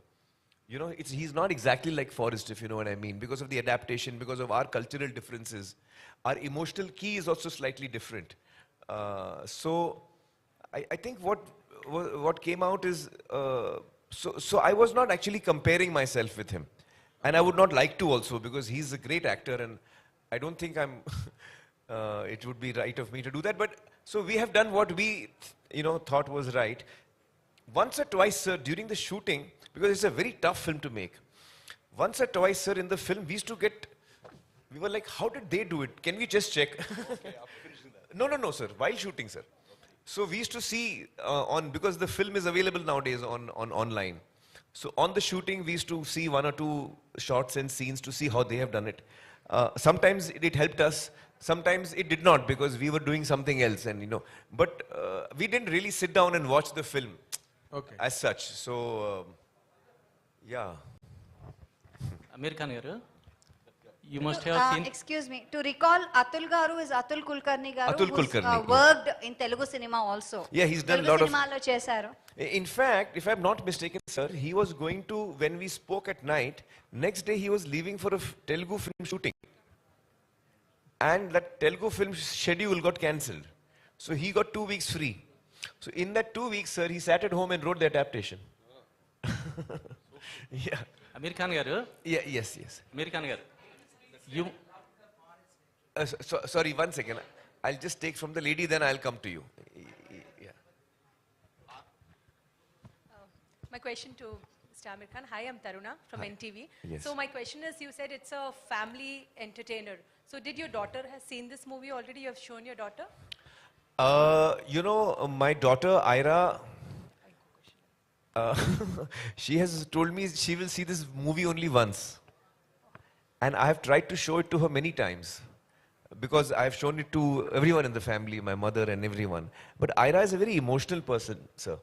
[SPEAKER 3] He's not exactly like Forrest, if you know what I mean. Because of the adaptation, because of our cultural differences. Our emotional key is also slightly different. So, I think what came out is... So I was not actually comparing myself with him. And I would not like to also, because he's a great actor and I don't think it would be right of me to do that. But so we have done what we, thought was right. Once or twice, sir, during the shooting, because it's a very tough film to make. Once or twice, sir, in the film, we were like, how did they do it? Can we just check? Okay, after finishing that. No, sir, while shooting, sir. So we used to see because the film is available nowadays online. So on the shooting, we used to see 1 or 2 shots and scenes to see how they have done it. Sometimes it helped us, sometimes it did not because we were doing something else, but we didn't really sit down and watch the film as such. So, yeah.
[SPEAKER 9] Aamir Khan garu, you must have seen...
[SPEAKER 1] Excuse me, to recall, Atul Garu is Atul Kulkarni Garu,
[SPEAKER 3] Atul
[SPEAKER 1] who's
[SPEAKER 3] Kulkarni,
[SPEAKER 1] worked in Telugu cinema also.
[SPEAKER 3] Yeah, he's done a
[SPEAKER 1] Telugu
[SPEAKER 3] lot of...
[SPEAKER 1] cinema lo chesaru.
[SPEAKER 3] In fact, if I'm not mistaken, sir, he was going to, when we spoke at night, next day he was leaving for a Telugu film shooting. And that Telugu film schedule got cancelled. So he got 2 weeks free. So in that 2 weeks, sir, he sat at home and wrote the adaptation. Yeah.
[SPEAKER 9] Aamir Khan garu?
[SPEAKER 3] Yeah, yes.
[SPEAKER 9] Aamir Khan garu. You...
[SPEAKER 3] sorry, 1 second. I'll just take from the lady, then I'll come to you. Yeah.
[SPEAKER 10] My question to Mr. Aamir Khan. Hi, I'm Taruna from NTV.
[SPEAKER 3] Yes.
[SPEAKER 10] So my question is, you said it's a family entertainer. So did your daughter has seen this movie already? You have shown your daughter?
[SPEAKER 3] My daughter, Ira, she has told me she will see this movie only once. And I have tried to show it to her many times. Because I have shown it to everyone in the family, my mother and everyone. But Ira is a very emotional person, sir.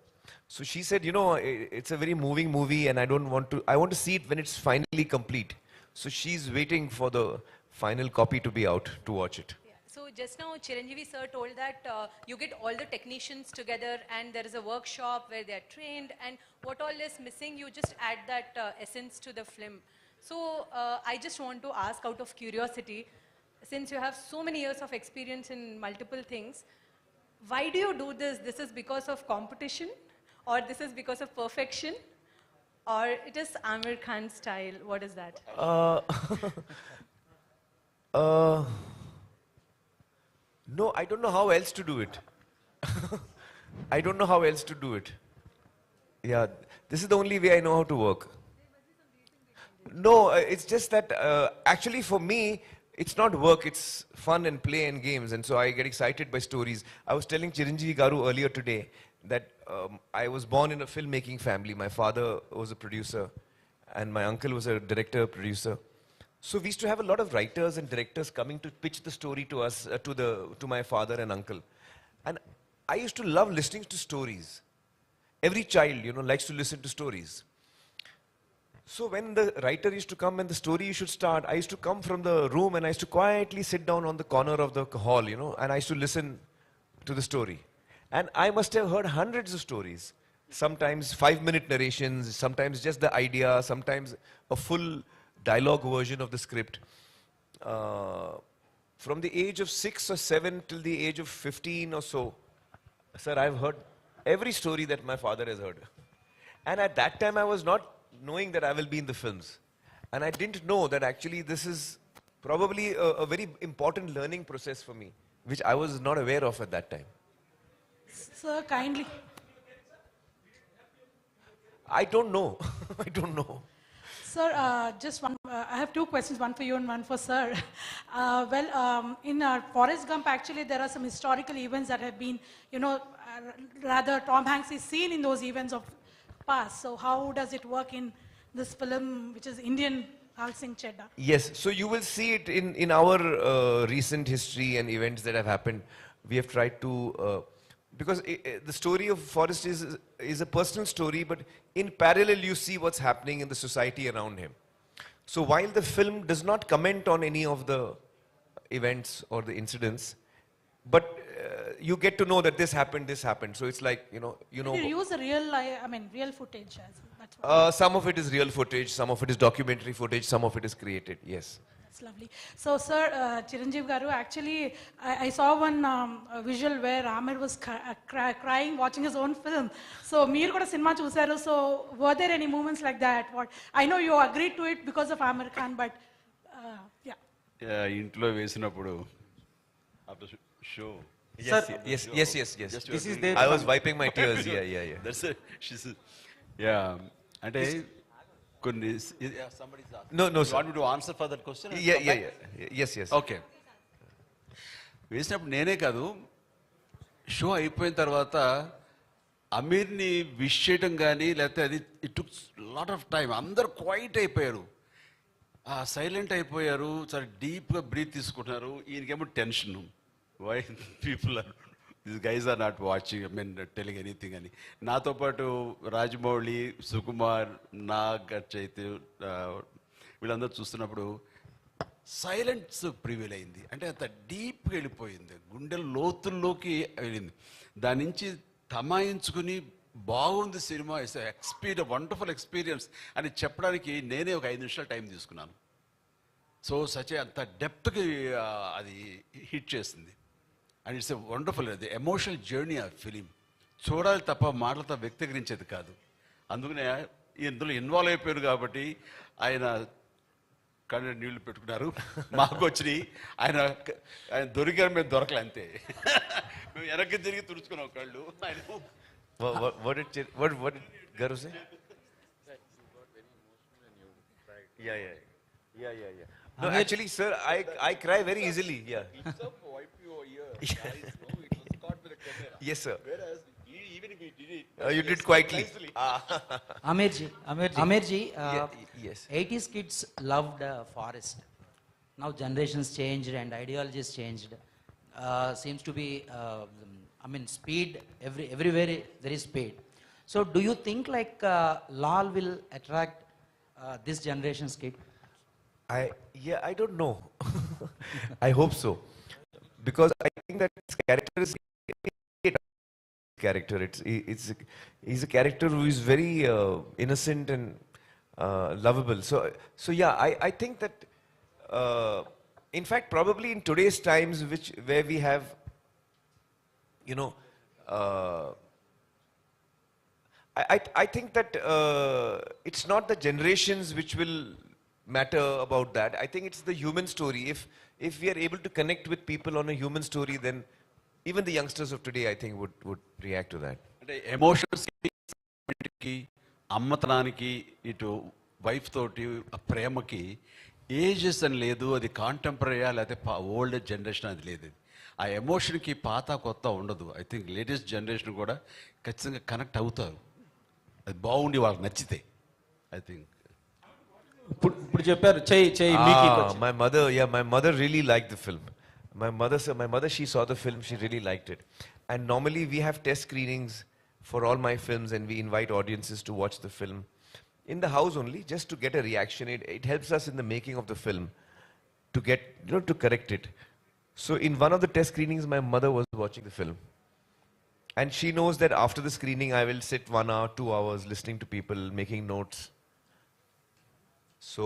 [SPEAKER 3] So she said, it's a very moving movie and I want to see it when it's finally complete. So she's waiting for the final copy to be out to watch it.
[SPEAKER 10] Yeah. So just now Chiranjeevi sir told that you get all the technicians together and there is a workshop where they are trained, and what all is missing, you just add that essence to the film. So I just want to ask out of curiosity, since you have so many years of experience in multiple things, why do you do this? This is because of competition or this is because of perfection? Or it is Aamir Khan style? What is that?
[SPEAKER 3] Uh, no, I don't know how else to do it. I don't know how else to do it. Yeah, this is the only way I know how to work. No, it's just that actually for me, it's not work, it's fun and play and games. And so I get excited by stories. I was telling Chiranjeevi Garu earlier today that I was born in a filmmaking family. My father was a producer and my uncle was a director, producer. So we used to have a lot of writers and directors coming to pitch the story to us, to my father and uncle. And I used to love listening to stories. Every child, likes to listen to stories. So when the writer used to come and the story should start, I used to come from the room and I used to quietly sit down on the corner of the hall, and I used to listen to the story. And I must have heard hundreds of stories. Sometimes 5-minute narrations, sometimes just the idea, sometimes a full dialogue version of the script. From the age of 6 or 7 till the age of 15 or so, sir, I've heard every story that my father has heard. And at that time, I was not knowing that I will be in the films. And I didn't know that actually this is probably a very important learning process for me, which I was not aware of at that time.
[SPEAKER 11] Sir, kindly.
[SPEAKER 3] I don't know. I don't know.
[SPEAKER 11] Sir, just one, I have two questions, one for you and one for sir. In Forrest Gump, actually, there are some historical events that have been, rather Tom Hanks is seen in those events of past. So how does it work in this film, which is Indian Laal Singh Chaddha?
[SPEAKER 3] Yes, so you will see it in our recent history and events that have happened. We have tried to, because the story of Forrest is a personal story, but in parallel you see what's happening in the society around him. So while the film does not comment on any of the events or the incidents, but you get to know that this happened. So it's like,
[SPEAKER 11] Did you use a real footage? That's
[SPEAKER 3] some of it is real footage, some of it is documentary footage, some of it is created, yes.
[SPEAKER 11] That's lovely. So, sir, Chiranjeevi Garu, actually, I saw one visual where Aamir was crying watching his own film. So, meer kuda cinema chusaru. So, were there any moments like that? I know you agreed to it because of Aamir Khan, but yeah.
[SPEAKER 4] Yeah, intro vesinappudu after show.
[SPEAKER 3] Yes.
[SPEAKER 9] This is there.
[SPEAKER 3] I was wiping my tears. Yeah.
[SPEAKER 4] That's it. Yeah. And somebody's asking.
[SPEAKER 3] No, sir.
[SPEAKER 4] You want me to answer for that question?
[SPEAKER 3] Yeah. Yes.
[SPEAKER 4] Okay వేసినప్పుడు నేనే కాదు show అయిపోయిన తర్వాత అమీర్ని wish చేయడం కానీ లేకపోతే అది it took lot of time అందరు క్వైట్ అయిపోయారు సైలెంట్ అయిపోయారు చాలా డీప్గా బ్రీత్ తీసుకుంటున్నారు ఈయనకేమో tension why people are this guys are not watching telling anything అని నాతో పాటు రాజమౌళి సుకుమార్ నాగ్ చైతన్య వీళ్ళందరూ చూస్తున్నప్పుడు సైలెన్స్ ప్రివేల్ అయింది అంటే అంత డీప్గా వెళ్ళిపోయింది గుండెల లోతుల్లోకి వెళ్ళింది దాని నుంచి తమాయించుకుని బాగుంది సినిమా ఇట్స్ వండర్ఫుల్ ఎక్స్పీరియన్స్ అని చెప్పడానికి నేనే ఒక 5 నిమిషాలు టైం తీసుకున్నాను సో అంత డెప్త్కి అది హిట్ చేసింది అండ్ ఇట్స్ ఎ వండర్ఫుల్ అది ఎమోషనల్ జర్నీ ఆ ఫిలిం చూడాలి తప్ప మాటలతో వ్యక్తీకరించేది కాదు అందుకనే ఇందులో ఇన్వాల్వ్ అయిపోయారు కాబట్టి ఆయన కళ్ళు నీళ్లు పెట్టుకున్నారు మాకు వచ్చినాయి ఆయన దొరికారు మేము దొరకలే అంతే మేము వెనక్కి తిరిగి తుడుచుకున్నాం కళ్ళు ఆయన
[SPEAKER 3] What did Garu say? Yeah. No, actually, sir, I cry very easily. Yeah.
[SPEAKER 4] Wipe your ear. Guys, no, it was caught with a camera.
[SPEAKER 3] Yes, sir.
[SPEAKER 4] Whereas even if he did it,
[SPEAKER 3] you did quietly.
[SPEAKER 12] Amirji,
[SPEAKER 3] Yes.
[SPEAKER 12] 80s kids loved Forest. Now generations changed and ideologies changed. Seems to be, speed, everywhere there is speed. So do you think like Laal will attract this generation's kid?
[SPEAKER 3] I don't know. I hope so. Because I think that his character is character. He's a character who is very innocent and lovable. So yeah, I think that in fact probably in today's times where we have I think that it's not the generations which will matter about that. I think it's the human story. If we are able to connect with people on a human story, then even the youngsters of today, I think, would react to that.
[SPEAKER 4] అంటే ఎమోషన్స్కి అమ్మతనానికి ఇటు wife తోటి ఆ ప్రేమకి ages అని లేదు, అది కాంటెంపరీయా లేకపోతే old generation అది లేదు. ఆ ఎమోషన్కి పాత కొత్త ఉండదు. ఐ థింక్ లేటెస్ట్ జనరేషన్ కూడా ఖచ్చితంగా కనెక్ట్ అవుతారు, అది బాగుండి వాళ్ళకి నచ్చితే. ఐ థింక్
[SPEAKER 13] ఇప్పుడు చెప్పారు చెయ్యి
[SPEAKER 3] my mother really liked the film. My mother, she saw the film, she really liked it. And normally we have test screenings for all my films, and we invite audiences to watch the film in the house only, just to get a reaction. It helps us in the making of the film to get, to correct it. So in one of the test screenings, my mother was watching the film. And she knows that after the screening, I will sit 1 hour, 2 hours listening to people, making notes. So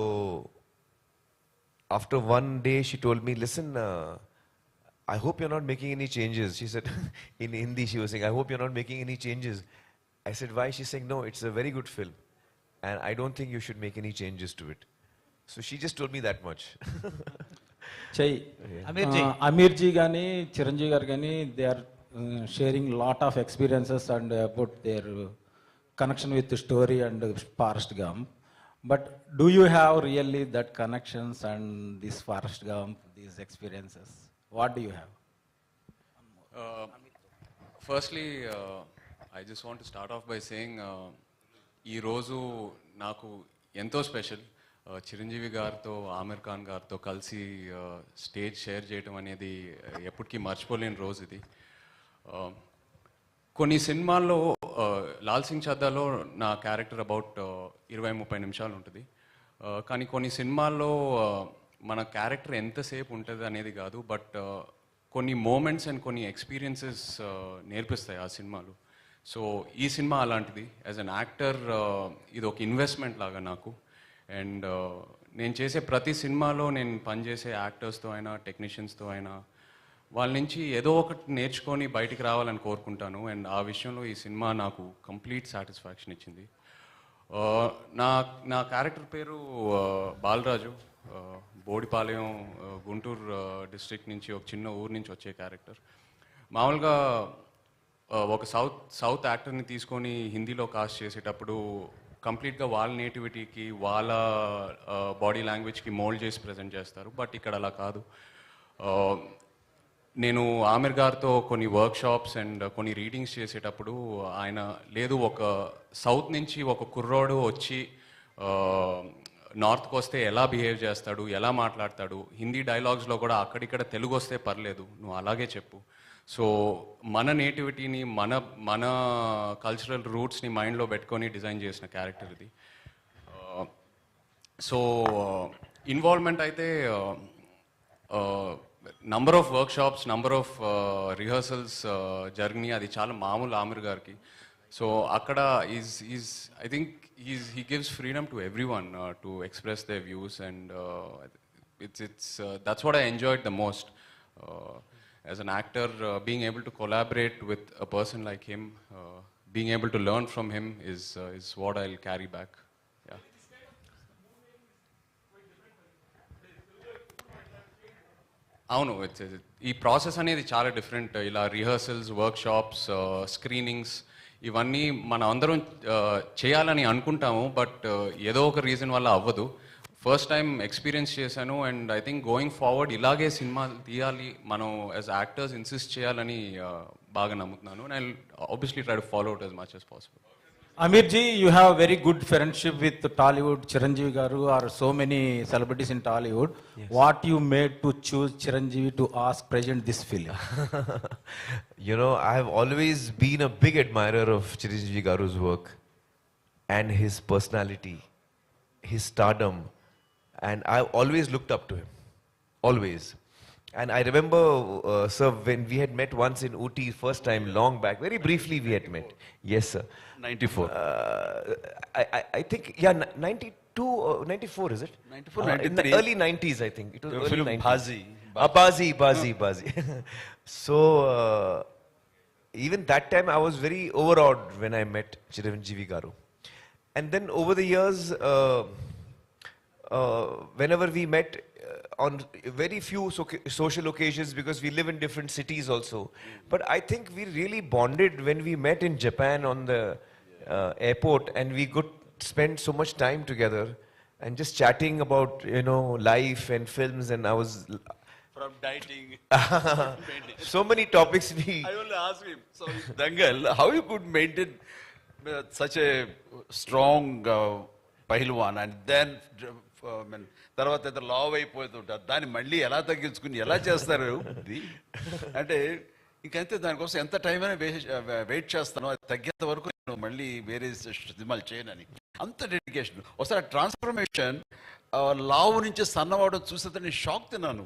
[SPEAKER 3] after one day, she told me, listen, I hope you're not making any changes. She said, in Hindi, she was saying, I hope you're not making any changes. I said, why? She's saying, no, it's a very good film. And I don't think you should make any changes to it. So she just told me that much.
[SPEAKER 13] Aamir ji కానీ చిరంజీవి గారు కానీ they are sharing lot of experiences and about their connection with story and Forrest Gump. But do you have really that connections and this Forrest Gump, these experiences? What do you have?
[SPEAKER 5] Firstly I just want to start off by saying, ఈరోజు నాకు ఎంతో special. Chiranjeevi గారితో, ఆమిర్ ఖాన్ గారితో కలిసి stage share చేయడం అనేది ఎప్పటికీ మర్చిపోలేని రోజు ఇది. కొన్ని సినిమాల్లో, లాల్ సింగ్ చద్దాలో నా క్యారెక్టర్ అబౌట్ 20-30 నిమిషాలు ఉంటుంది. కానీ కొన్ని సినిమాల్లో మన క్యారెక్టర్ ఎంతసేపు ఉంటుంది అనేది కాదు, బట్ కొన్ని మూమెంట్స్ అండ్ కొన్ని ఎక్స్పీరియన్సెస్ నేర్పిస్తాయి ఆ సినిమాలు. సో ఈ సినిమా అలాంటిది. యాజ్ అన్ యాక్టర్ ఇది ఒక ఇన్వెస్ట్మెంట్ లాగా నాకు. అండ్ నేను చేసే ప్రతి సినిమాలో నేను పనిచేసే యాక్టర్స్తో అయినా, టెక్నీషియన్స్తో అయినా, వాళ్ళ నుంచి ఏదో ఒకటి నేర్చుకొని బయటికి రావాలని కోరుకుంటాను. అండ్ ఆ విషయంలో ఈ సినిమా నాకు కంప్లీట్ సాటిస్ఫాక్షన్ ఇచ్చింది. నా క్యారెక్టర్ పేరు బాలరాజు. బోడిపాలెం, గుంటూరు డిస్ట్రిక్ట్ నుంచి, ఒక చిన్న ఊరు నుంచి వచ్చే క్యారెక్టర్. మామూలుగా ఒక సౌత్ యాక్టర్ని తీసుకొని హిందీలో కాస్ట్ చేసేటప్పుడు కంప్లీట్గా వాళ్ళ నేటివిటీకి, వాళ్ళ బాడీ లాంగ్వేజ్కి మోల్డ్ చేసి ప్రజెంట్ చేస్తారు. బట్ ఇక్కడ అలా కాదు. నేను ఆమిర్ గారితో కొన్ని వర్క్షాప్స్ అండ్ కొన్ని రీడింగ్స్ చేసేటప్పుడు ఆయన లేదు, ఒక సౌత్ నుంచి ఒక కుర్రోడు వచ్చి నార్త్కి వస్తే ఎలా బిహేవ్ చేస్తాడు, ఎలా మాట్లాడతాడు, హిందీ డైలాగ్స్లో కూడా అక్కడిక్కడ తెలుగు వస్తే పర్లేదు, నువ్వు అలాగే చెప్పు. సో మన నేటివిటీని, మన కల్చరల్ రూట్స్ని మైండ్లో పెట్టుకొని డిజైన్ చేసిన క్యారెక్టర్ ఇది. సో ఇన్వాల్వ్మెంట్ అయితే number of workshops, number of rehearsals జరిగినాయి. అది చాలా మామూలు ఆమిర్ గారికి. సో అక్కడ I think he gives freedom to everyone to express their views, and that's what I enjoyed the most. As an actor, being able to collaborate with a person like him, being able to learn from him is what I'll carry back. Yeah. అవును, ఈ process అనేది చాలా different. ఇలా rehearsals, workshops, screenings ఇవన్నీ మనం అందరం చేయాలని అనుకుంటాము, బట్ ఏదో ఒక రీజన్ వల్ల అవ్వదు. ఫస్ట్ టైం ఎక్స్పీరియన్స్ చేశాను. And I think going forward ఇలాగే సినిమాలు తీయాలి, మనం యాజ్ యాక్టర్స్ ఇన్సిస్ట్ చేయాలని బాగా నమ్ముతున్నాను. And I obviously try to follow it as much as possible.
[SPEAKER 13] Aamir ji, you have very good friendship with Tollywood, Chiranjeevi garu, or so many celebrities in Tollywood. Yes. What you made to choose Chiranjeevi to ask present this film?
[SPEAKER 3] I have always been a big admirer of Chiranjeevi garu's work and his personality, his stardom, and I've always looked up to him, always. And I remember, sir, when we had met once in Ooty, first time, long back, very briefly we had met. Yes, sir.
[SPEAKER 4] 94.
[SPEAKER 3] I think, yeah, 92 or 94, is it?
[SPEAKER 4] 94,
[SPEAKER 3] in the early 90s, I think. It was early 90s.
[SPEAKER 4] Bazi.
[SPEAKER 3] Bazi. So, even that time I was very overawed when I met Chiranjeevi Garu. And then over the years, whenever we met on very few social occasions, because we live in different cities also. But I think we really bonded when we met in Japan on the airport, and we could spend so much time together and just chatting about, you know, life and films. And I was
[SPEAKER 4] From dieting.
[SPEAKER 3] so many topics we.
[SPEAKER 4] I will ask him. So, Dangal, how you could maintain such a strong pahilwan and then తర్వాత ఏదో లావ్ అయిపోతుంటారు, దాన్ని మళ్ళీ ఎలా తగ్గించుకుని ఎలా చేస్తారు ఇది అంటే ఇంకంతే. దానికోసం ఎంత టైం అయినా వెయిట్ చేస్తాను, అది తగ్గేంత వరకు నేను మళ్ళీ వేరే సినిమాలు చేయనని. అంత డెడికేషన్. ఒకసారి ట్రాన్స్ఫర్మేషన్ లావ్ నుంచి సన్నవడం చూసేది నేను షాక్ తిన్నాను.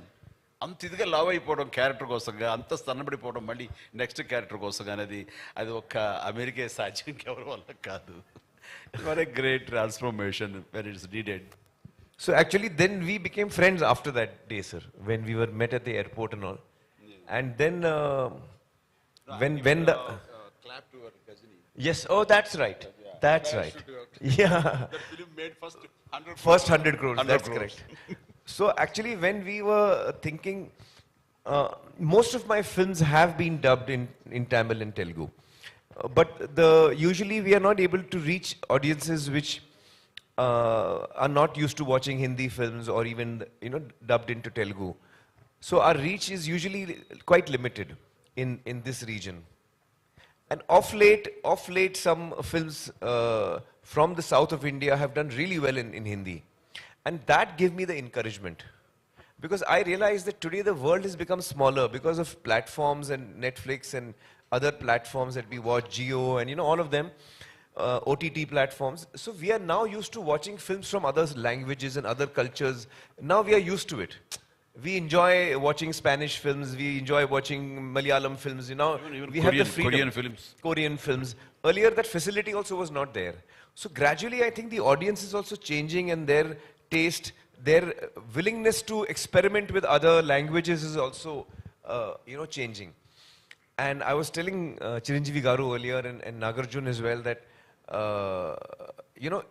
[SPEAKER 4] అంత ఇదిగా లావ్ అయిపోవడం క్యారెక్టర్ కోసంగా, అంత సన్నబడిపోవడం మళ్ళీ నెక్స్ట్ క్యారెక్టర్ కోసంగా అనేది అది ఒక్క అమెరికే సాధ్యం, ఎవరి వల్ల కాదు. Very great transformation when it's needed.
[SPEAKER 3] So actually then we became friends after that day, sir, when we were met at the airport and all. And then when the
[SPEAKER 4] clap to her Gajini.
[SPEAKER 3] Yes, oh that's right. That's right. Yeah.
[SPEAKER 4] That film made first 100
[SPEAKER 3] First 100 crores.
[SPEAKER 4] 100
[SPEAKER 3] That's
[SPEAKER 4] crores.
[SPEAKER 3] correct. So actually when we were thinking, most of my films have been dubbed in Tamil and Telugu. But usually we are not able to reach audiences which are not used to watching Hindi films or even, you know, dubbed into Telugu. So our reach is usually quite limited in this region. And of late some films from the south of India have done really well in Hindi. And that gave me the encouragement. Because I realized that today the world has become smaller because of platforms and Netflix and other platforms that we watch, Jio and, you know, all of them. OTT platforms. So we are now used to watching films from other languages and other cultures. Now we are used to it. We enjoy watching Spanish films. We enjoy watching Malayalam films. You know,
[SPEAKER 4] even
[SPEAKER 3] we have the freedom.
[SPEAKER 4] Korean films.
[SPEAKER 3] Korean films. Earlier, that facility also was not there. So gradually, I think the audience is also changing, and their taste, their willingness to experiment with other languages is also, you know, changing. And I was telling Chiranjeevi Garu earlier and Nagarjun as well that, you know,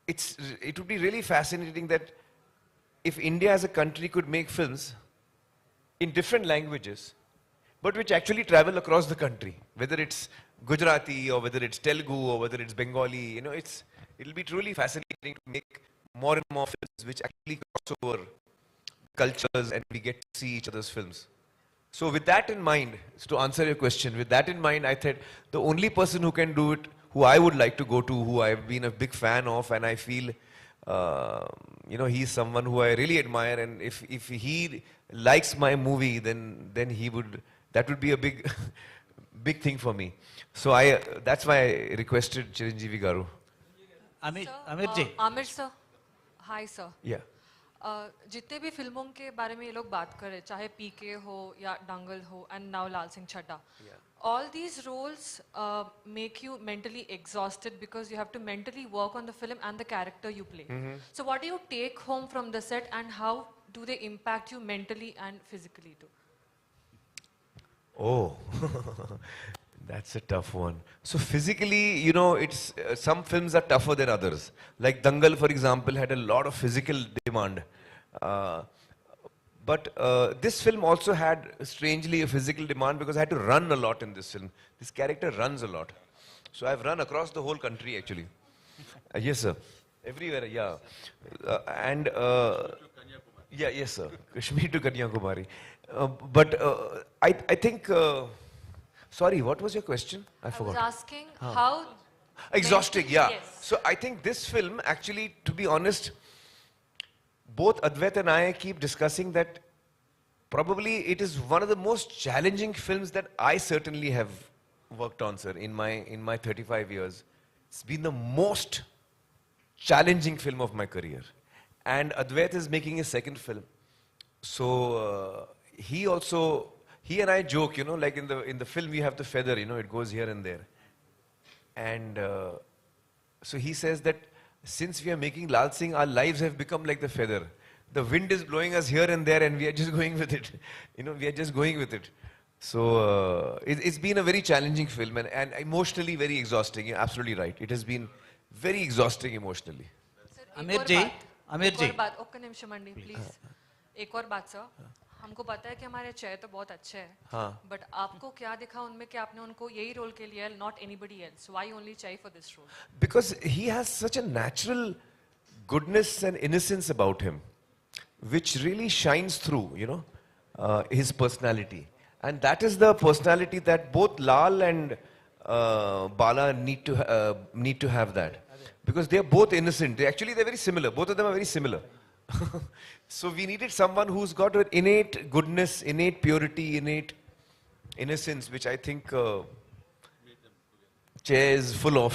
[SPEAKER 3] it would be really fascinating that if India as a country could make films in different languages, but which actually travel across the country, whether it's Gujarati or whether it's Telugu or whether it's Bengali, you know, it'll be truly fascinating to make more and more films which actually cross over cultures and we get to see each other's films. So with that in mind, to answer your question, with that in mind, I thought the only person who can do it, who I would like to go to, who I've been a big fan of, and I feel, you know, he's someone who I really admire, and if he likes my movie, then he would, that would be a big, big thing for me. So that's why I requested Chiranjeevi Garu.
[SPEAKER 9] Aamir ji.
[SPEAKER 14] Aamir sir, hi sir.
[SPEAKER 3] Yeah.
[SPEAKER 14] जितने भी फिल्मों के बारे में ये लोग बात कर रहे, चाहे पीके हो या दंगल हो and now Laal Singh Chaddha, all these roles make you mentally exhausted because you have to mentally work on the film and the character you play. So what do you take home from the set and how do they impact you mentally and physically too?
[SPEAKER 3] Oh, that's a tough one. So physically, you know, it's some films are tougher than others. Like Dangal, for example, had a lot of physical demand. But this film also had, strangely, a physical demand because I had to run a lot in this film. This character runs a lot. So I've run across the whole country, actually. Yes, sir. Everywhere, yeah. And, yeah, yes, sir. Kashmir to Kanyakumari. But I think, sorry, what was your question? I forgot.
[SPEAKER 14] I was asking how...
[SPEAKER 3] Exhausting, yeah.
[SPEAKER 14] Yes.
[SPEAKER 3] So I think this film, actually, to be honest, both Advait and I keep discussing that probably it is one of the most challenging films that I certainly have worked on, sir, in my 35 years. It's been the most challenging film of my career. And Advait is making a second film. So he and I joke, you know, like in the film we have the feather, you know, it goes here and there. And so he says that since we are making Laal Singh, our lives have become like the feather. The wind is blowing us here and there and we are just going with it. You know, we are just going with it. So it's been a very challenging film and emotionally very exhausting. You're absolutely right. It has been very exhausting emotionally.
[SPEAKER 9] Aamir ji, Aamir
[SPEAKER 14] एक
[SPEAKER 9] जी,
[SPEAKER 14] और बात, okay निमिषम Mandi please. एक और बात sir, हमको पता है कि हमारे चेहरे तो बहुत अच्छे हैं,
[SPEAKER 3] हाँ.
[SPEAKER 14] बट आपको क्या दिखा उनमें कि आपने उनको यही रोल के लिए, not anybody else? Why only Chay for this role?
[SPEAKER 3] Because he has such a natural goodness and innocence about him, which really shines through, his personality. And that is the personality that both Laal and Bala need to have that. Because they are both innocent. They're very similar. Both of them are very similar. So we needed someone who's got an innate goodness, innate purity, innate innocence, which I think Chair is full of.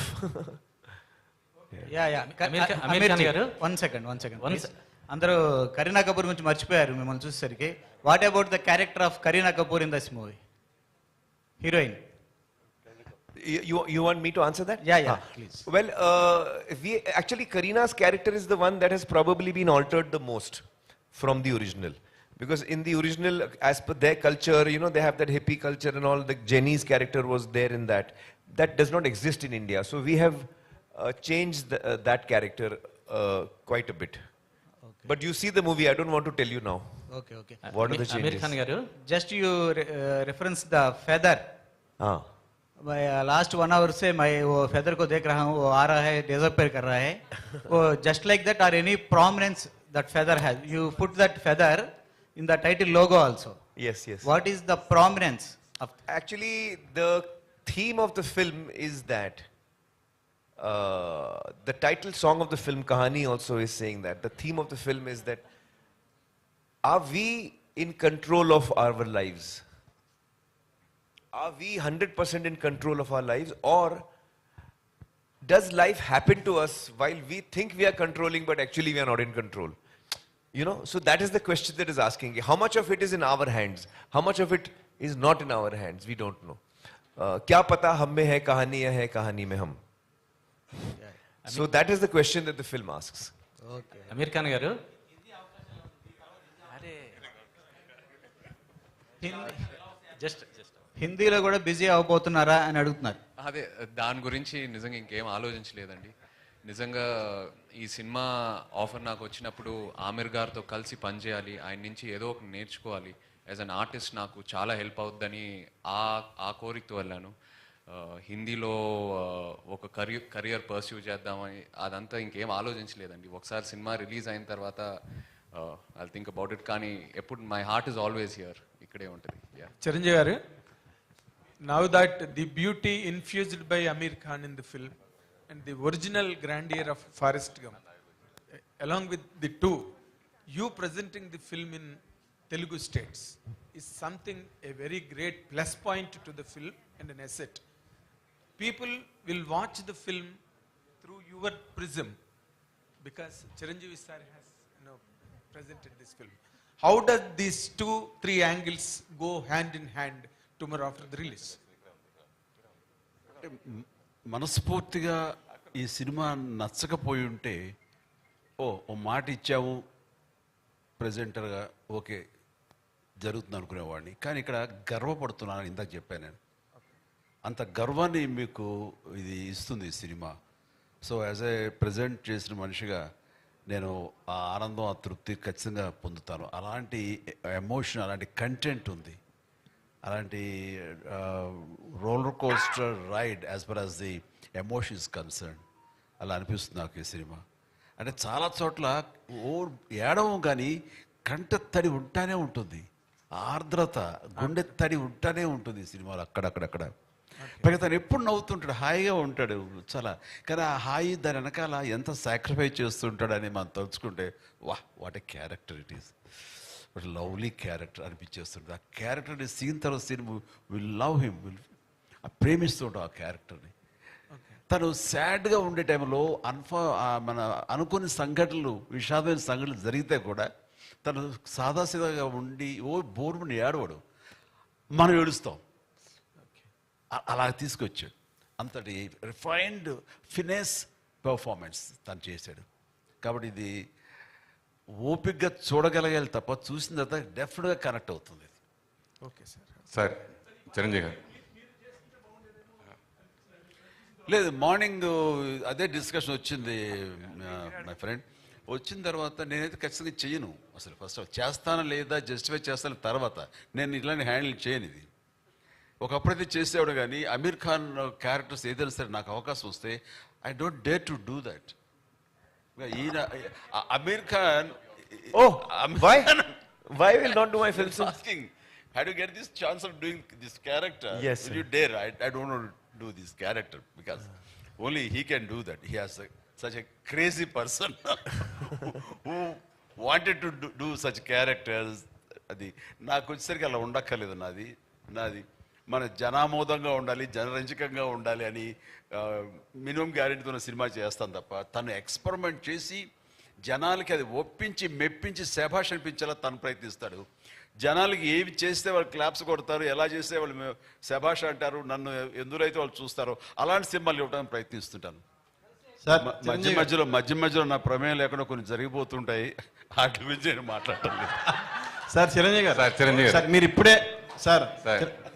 [SPEAKER 9] Aamir Khan garu,
[SPEAKER 15] one second అందరూ కరీనా కపూర్ గురించి మర్చిపోయారు మిమ్మల్ని చూసేసరికి. What about the character of Kareena Kapoor in this movie, heroine?
[SPEAKER 3] You want me to answer that?
[SPEAKER 15] Yeah, please.
[SPEAKER 3] Well, Karina's character is the one that has probably been altered the most from the original. Because in the original, as per their culture, they have that hippie culture and all. The Jenny's character was there in that. That does not exist in India. So we have changed that character quite a bit. Okay. But you see the movie, I don't want to tell you now.
[SPEAKER 15] Okay.
[SPEAKER 3] What are the changes?
[SPEAKER 9] Aamir Khan garu,
[SPEAKER 15] just you reference the feather.
[SPEAKER 3] हाँ.
[SPEAKER 15] Last 1 hour से मैं वो feather को देख रहा हूँ, वो आ रहा है, डिसअपियर कर रहा है. वो जस्ट लाइक दैट और any prominence that feather has, you put that feather in the title logo also.
[SPEAKER 3] Yes.
[SPEAKER 15] What is the prominence of?
[SPEAKER 3] Actually, the theme of the film is that the title song of the film Kahani also is saying that. The theme of the film is that, are we in control of our lives? Are we 100% in control of our lives, or does life happen to us while we think we are controlling but actually we are not in control? So that is the question that is asking. How much of it is in our hands? How much of it is not in our hands? We don't know. Kya pata hum mein hai kahani ya hai kahani mein hum? So that is the question that the film asks.
[SPEAKER 15] Okay.
[SPEAKER 9] Aamir Khan garu, just
[SPEAKER 15] హిందీలో కూడా busy అవబోతున్నారా అని అడుగుతున్నారు.
[SPEAKER 5] అదే దాని గురించి నిజంగా ఇంకేం ఆలోచించలేదండి. నిజంగా ఈ సినిమా ఆఫర్ నాకు వచ్చినప్పుడు ఆమిర్ గారితో కలిసి పనిచేయాలి, ఆయన నుంచి ఏదో ఒక నేర్చుకోవాలి, యాజ్ అన్ ఆర్టిస్ట్ నాకు చాలా హెల్ప్ అవుద్దని ఆ కోరికతో వెళ్ళాను. హిందీలో ఒక కెరియర్ పర్స్యూ చేద్దామని అదంతా ఇంకేం ఆలోచించలేదండి. ఒకసారి సినిమా రిలీజ్ అయిన తర్వాత ఐ థింక్ అబౌట్ ఇట్. కానీ ఎప్పుడు my heart is always here, ఇక్కడే ఉంటుంది.
[SPEAKER 8] చిరంజీవి గారు, now that the beauty infused by Aamir Khan in the film and the original grandeur of Forrest Gump, along with the two, you presenting the film in Telugu states is something, a very great plus point to the film and an asset. People will watch the film through your prism because Chiranjeevi sir has presented this film. How does these 2-3 angles go hand in hand tomorrow after the release?
[SPEAKER 4] మనస్ఫూర్తిగా ఈ cinema నచ్చకపోయి ఉంటే ఓ మాట ఇచ్చాము ప్రెజెంటర్గా, okay జరుగుతుంది అనుకునేవాడిని. కానీ ఇక్కడ గర్వపడుతున్నాను, ఇందాక చెప్పాను నేను. అంత గర్వాన్ని మీకు ఇది ఇస్తుంది ఈ cinema. So as a present చేసిన మనిషిగా నేను ఆ ఆనందం, ఆ తృప్తి ఖచ్చితంగా పొందుతాను. అలాంటి ఎమోషన్, అలాంటి కంటెంట్ ఉంది, అలాంటి roller coaster ride as per as the emotion is concern. అలా అనిపిస్తుంది నాకు ఈ సినిమా. అంటే చాలా చోట్ల ఏడవం కానీ కంట తడి ఉంటానే ఉంటుంది, ఆర్ద్రత, గుండె తడి ఉంటానే ఉంటుంది ఈ సినిమాలో అక్కడక్కడక్కడ. పైగా తను ఎప్పుడు నవ్వుతుంటాడు, హాయిగా ఉంటాడు చాలా. కానీ ఆ హాయి దాని వెనకాల ఎంత సాక్రిఫైస్ చేస్తుంటాడని మనం తలుచుకుంటే what a character it is, what lovely character అనిపించేస్తుంటుంది. ఆ క్యారెక్టర్ని సీన్ తర్వాత సీన్ విల్ లవ్ హిమ్, ప్రేమిస్తుంటాం ఆ క్యారెక్టర్ని. తను సాడ్గా ఉండే టైంలో మన అనుకుని సంఘటనలు, విషాదమైన సంఘటనలు జరిగితే కూడా తను సాదాసీదాగా ఉండి బోర్మని ఏడవాడు, మనం ఏడుస్తాం. అలా తీసుకొచ్చాడు. అంతటి రిఫైన్డ్ ఫినెస్ పర్ఫార్మెన్స్ తను చేశాడు. కాబట్టి ఇది ఓపిక్గా చూడగలగాలి తప్ప చూసిన తర్వాత డెఫినెట్గా కనెక్ట్ అవుతుంది.
[SPEAKER 8] Okay sir.
[SPEAKER 16] సార్ చిరంజీవి గారు.
[SPEAKER 4] లేదు, మార్నింగ్ అదే డిస్కషన్ వచ్చింది మై ఫ్రెండ్. వచ్చిన తర్వాత నేనైతే ఖచ్చితంగా చెయ్యను. అసలు ఫస్ట్ చేస్తానా లేదా జస్టిఫై చేస్తాను తర్వాత. నేను ఇట్లాంటి హ్యాండిల్ చేయను. ఇది ఒకప్పుడైతే చేసేవాడు, కానీ అమీర్ ఖాన్ క్యారెక్టర్స్ ఏదైనా సరే నాకు అవకాశం వస్తే I don't dare to do that. ఈయన Aamir Khan,
[SPEAKER 3] why will not do my films?
[SPEAKER 4] Asking, how do you get this chance of doing this character?
[SPEAKER 3] Yes,
[SPEAKER 4] Will you dare? I don't want to do this character because only he can do that. He has such a crazy person who wanted to do such characters. అది నాకు వచ్చేసరికి అలా ఉండక్కర్లేదు. నాది మన జనామోదంగా ఉండాలి, జనరంజకంగా ఉండాలి అని minimum గ్యారెంటీతో cinema చేస్తాను తప్ప, తను ఎక్స్పెరిమెంట్ చేసి జనాలకి అది ఒప్పించి మెప్పించి శభాష్ అనిపించేలా తను ప్రయత్నిస్తాడు. జనాలకి ఏవి చేస్తే వాళ్ళు క్లాప్స్ కొడతారు, ఎలా చేస్తే వాళ్ళు శభాష్ అంటారు, నన్ను ఎందురైతే వాళ్ళు చూస్తారో అలాంటి సినిమాలు ఇవ్వడానికి ప్రయత్నిస్తుంటాను. మధ్య మధ్యలో నా ప్రమేయం లేకుండా కొన్ని జరిగిపోతుంటాయి. వాటి గురించి నేను మాట్లాడటం లేదు.
[SPEAKER 6] సార్ చిరంజీవి గారు, సార్ మీరు ఇప్పుడే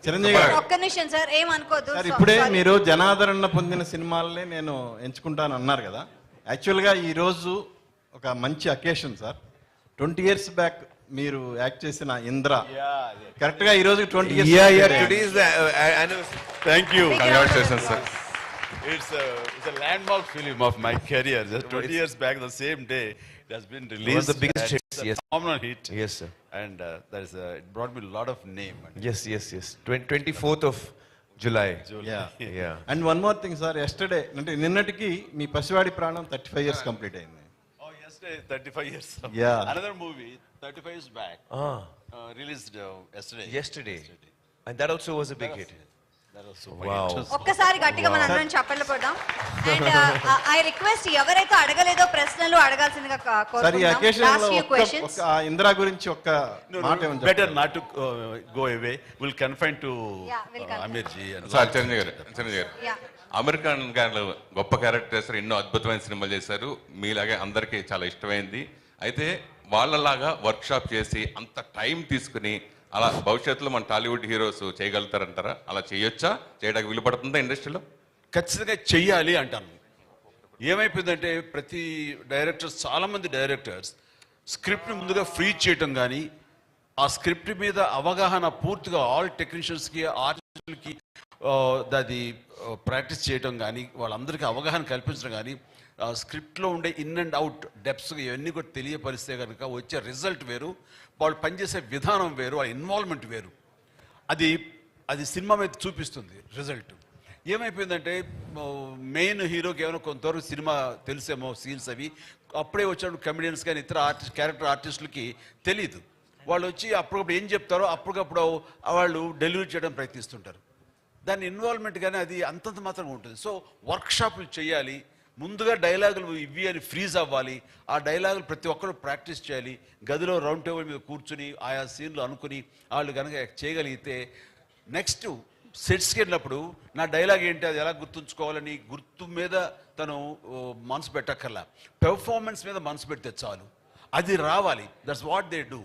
[SPEAKER 6] చిరంజీవి గారు
[SPEAKER 1] ఒక్క నిమిషం సార్, ఏమనుకోద్దు
[SPEAKER 6] సార్. ఇప్పుడే మీరు జనాదరణ పొందిన సినిమాలనే నేను ఎంచుకుంటాను అన్నారు కదా. యాక్చువల్గా ఈరోజు ఒక మంచి అకేషన్ సార్. 20 years బ్యాక్ మీరు యాక్ట్ చేసిన ఇంద్ర కరెక్ట్ గా ఈ రోజు 20 years.
[SPEAKER 4] Thank you.
[SPEAKER 16] Congratulations, sir.
[SPEAKER 4] It's a landmark film of my career. Just 20 years back, the same day, it has been released.
[SPEAKER 3] One of the biggest hits.
[SPEAKER 4] Yes. Phenomenal hit.
[SPEAKER 3] Yes, sir.
[SPEAKER 4] And it brought me a lot of name.
[SPEAKER 3] Yes. 24th of July.
[SPEAKER 6] Yeah. And one more thing, sir. Yesterday, అంటే నిన్నటికి మీ పసివాడి ప్రాణం 35 years complete అయింది.
[SPEAKER 4] 35 years.
[SPEAKER 6] Yeah.
[SPEAKER 4] Another movie, 35 years back, released yesterday.
[SPEAKER 3] And that also was a big hit.
[SPEAKER 4] That was so
[SPEAKER 3] Wow.
[SPEAKER 1] ఒక్కసారి గట్టిగా మన అందరం చప్పట్లు కొడదాం. అండ్ ఐ రిక్వెస్ట్ ఎవరైతే అడగలేదో ప్రశ్నలు అడగాల్సిందిగా
[SPEAKER 6] సార్ ఈ అకేషన్
[SPEAKER 1] లాస్ట్
[SPEAKER 6] లో
[SPEAKER 1] ఫ్యూ క్వశ్చన్స్.
[SPEAKER 6] ఒక ఇందిరా గురించి ఒక్క మాట ఏమని
[SPEAKER 4] Better not to go away. We'll confine to Aamir ji.
[SPEAKER 16] Sir Chiranjeevi గారు, అమీర్ ఖాన్ గారు గొప్ప క్యారెక్టర్స్, ఎన్నో అద్భుతమైన సినిమాలు చేశారు. మీలాగే అందరికీ చాలా ఇష్టమైంది. అయితే వాళ్ళలాగా వర్క్ షాప్ చేసి అంత టైం తీసుకుని అలా భవిష్యత్తులో మన టాలీవుడ్ హీరోస్ చేయగలుగుతారంటారా? అలా చేయొచ్చా? చేయడానికి వీలు పడుతుందా ఇండస్ట్రీలో?
[SPEAKER 4] ఖచ్చితంగా చెయ్యాలి అంటాను. ఏమైపోయిందంటే ప్రతి డైరెక్టర్స్, చాలామంది డైరెక్టర్స్ స్క్రిప్ట్ ముందుగా ఫ్రీ చేయటం కానీ, ఆ స్క్రిప్ట్ మీద అవగాహన పూర్తిగా ఆల్ టెక్నీషియన్స్కి, ఆర్టిస్టులకి అది ప్రాక్టీస్ చేయటం కానీ, వాళ్ళందరికీ అవగాహన కల్పించడం కానీ, స్క్రిప్ట్లో ఉండే ఇన్ అండ్ అవుట్ డెప్స్ ఇవన్నీ కూడా తెలియపరిస్తే కనుక వచ్చే రిజల్ట్ వేరు, వాళ్ళు పనిచేసే విధానం వేరు, వాళ్ళ ఇన్వాల్వ్మెంట్ వేరు. అది సినిమా మీద చూపిస్తుంది రిజల్ట్. ఏమైపోయిందంటే మెయిన్ హీరోకి ఏమైనా కొంతవరకు సినిమా తెలిసేమో సీన్స్ అవి, అప్పుడే వచ్చిన కమెడియన్స్ కానీ ఇతర క్యారెక్టర్ ఆర్టిస్టులకి తెలియదు. వాళ్ళు వచ్చి అప్పటికప్పుడు ఏం చెప్తారో అప్పటికప్పుడు వాళ్ళు డెలివరీ చేయడం ప్రయత్నిస్తుంటారు. దాని ఇన్వాల్వ్మెంట్ కానీ అది అంతంత మాత్రంగా ఉంటుంది. సో వర్క్షాపులు చేయాలి, ముందుగా డైలాగులు ఇవి అని ఫ్రీజ్ అవ్వాలి, ఆ డైలాగులు ప్రతి ఒక్కరు ప్రాక్టీస్ చేయాలి. గదిలో రౌండ్ టేబుల్ మీద కూర్చుని ఆయా సీన్లు అనుకుని వాళ్ళు కనుక చేయగలిగితే నెక్స్ట్ సెట్స్కి వెళ్ళినప్పుడు నా డైలాగ్ ఏంటి, అది ఎలా గుర్తుంచుకోవాలని గుర్తు మీద తను మనసు పెట్టక్కర్లా, పెర్ఫార్మెన్స్ మీద మనసు పెడితే చాలు, అది రావాలి. That's what they do.